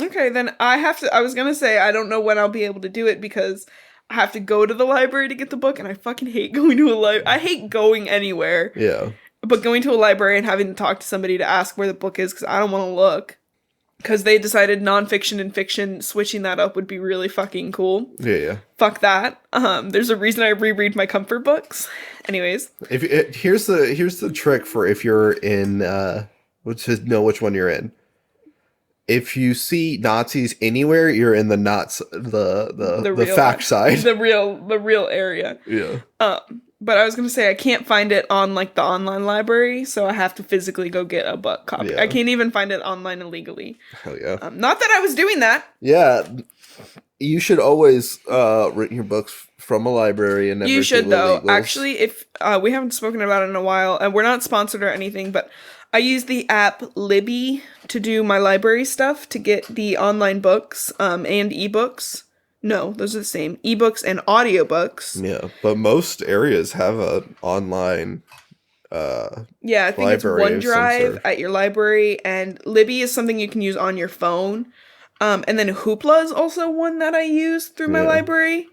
Okay, then I was gonna say I don't know when I'll be able to do it because I have to go to the library to get the book, and I fucking hate going to a library. I hate going anywhere. Yeah. But going to a library and having to talk to somebody to ask where the book is because I don't want to look. Because they decided nonfiction and fiction, switching that up would be really fucking cool. Yeah. Fuck that. There's a reason I reread my comfort books. Anyways. Here's the trick for if you're in to know which one you're in. If you see Nazis anywhere, you're in the the fact side. The real area. Yeah. But I was gonna say I can't find it on like the online library, so I have to physically go get a book copy. Yeah. I can't even find it online illegally. Hell yeah. Not that I was doing that. Yeah. You should always rent your books from a library and never You should do though. illegals. Actually, if we haven't spoken about it in a while, and we're not sponsored or anything, but I use the app Libby to do my library stuff to get the online books and ebooks. No, those are the same. Ebooks and audiobooks. Yeah, but most areas have an online yeah, I think it's library of some OneDrive sort. at your library, and Libby is something you can use on your phone. And then Hoopla is also one that I use through my library.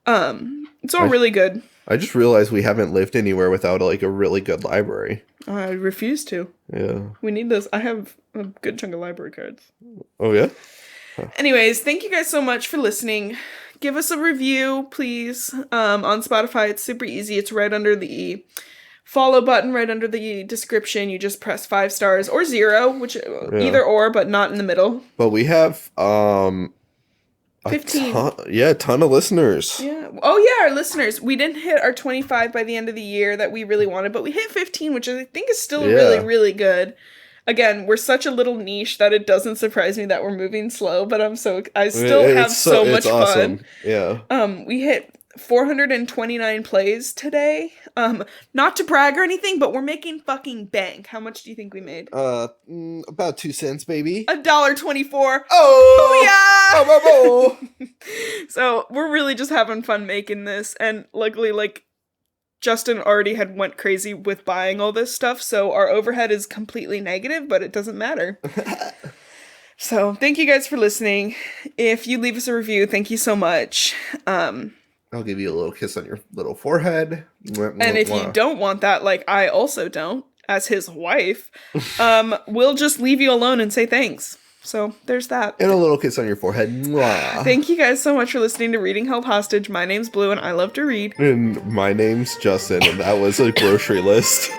It's all really good. I just realized we haven't lived anywhere without like a really good library. I refuse to. Yeah. We need those. I have a good chunk of library cards. Oh yeah? Anyways, thank you guys so much for listening. Give us a review, please. On Spotify, it's super easy. It's right under the follow button, right under the description. You just press 5 stars or 0, which either or, but not in the middle. But we have 15. A ton of listeners. Yeah. Oh yeah, our listeners. We didn't hit our 25 by the end of the year that we really wanted, but we hit 15, which I think is still really, really good. Again, we're such a little niche that it doesn't surprise me that we're moving slow, but I still have so much awesome. fun. Yeah. We hit 429 plays today. Not to brag or anything, but we're making fucking bank. How much do you think we made? About 2 cents, baby. $1.24. Oh! Booyah! So we're really just having fun making this, and luckily, like, Justin already had went crazy with buying all this stuff, so our overhead is completely negative, but it doesn't matter. So thank you guys for listening. If you leave us a review, thank you so much. I'll give you a little kiss on your little forehead. And if you don't want that, like I also don't, as his wife, we'll just leave you alone and say thanks. So there's that. And a little kiss on your forehead. Mwah. Thank you guys so much for listening to Reading Held Hostage. My name's Blue and I love to read. And my name's Justin, and that was a grocery list.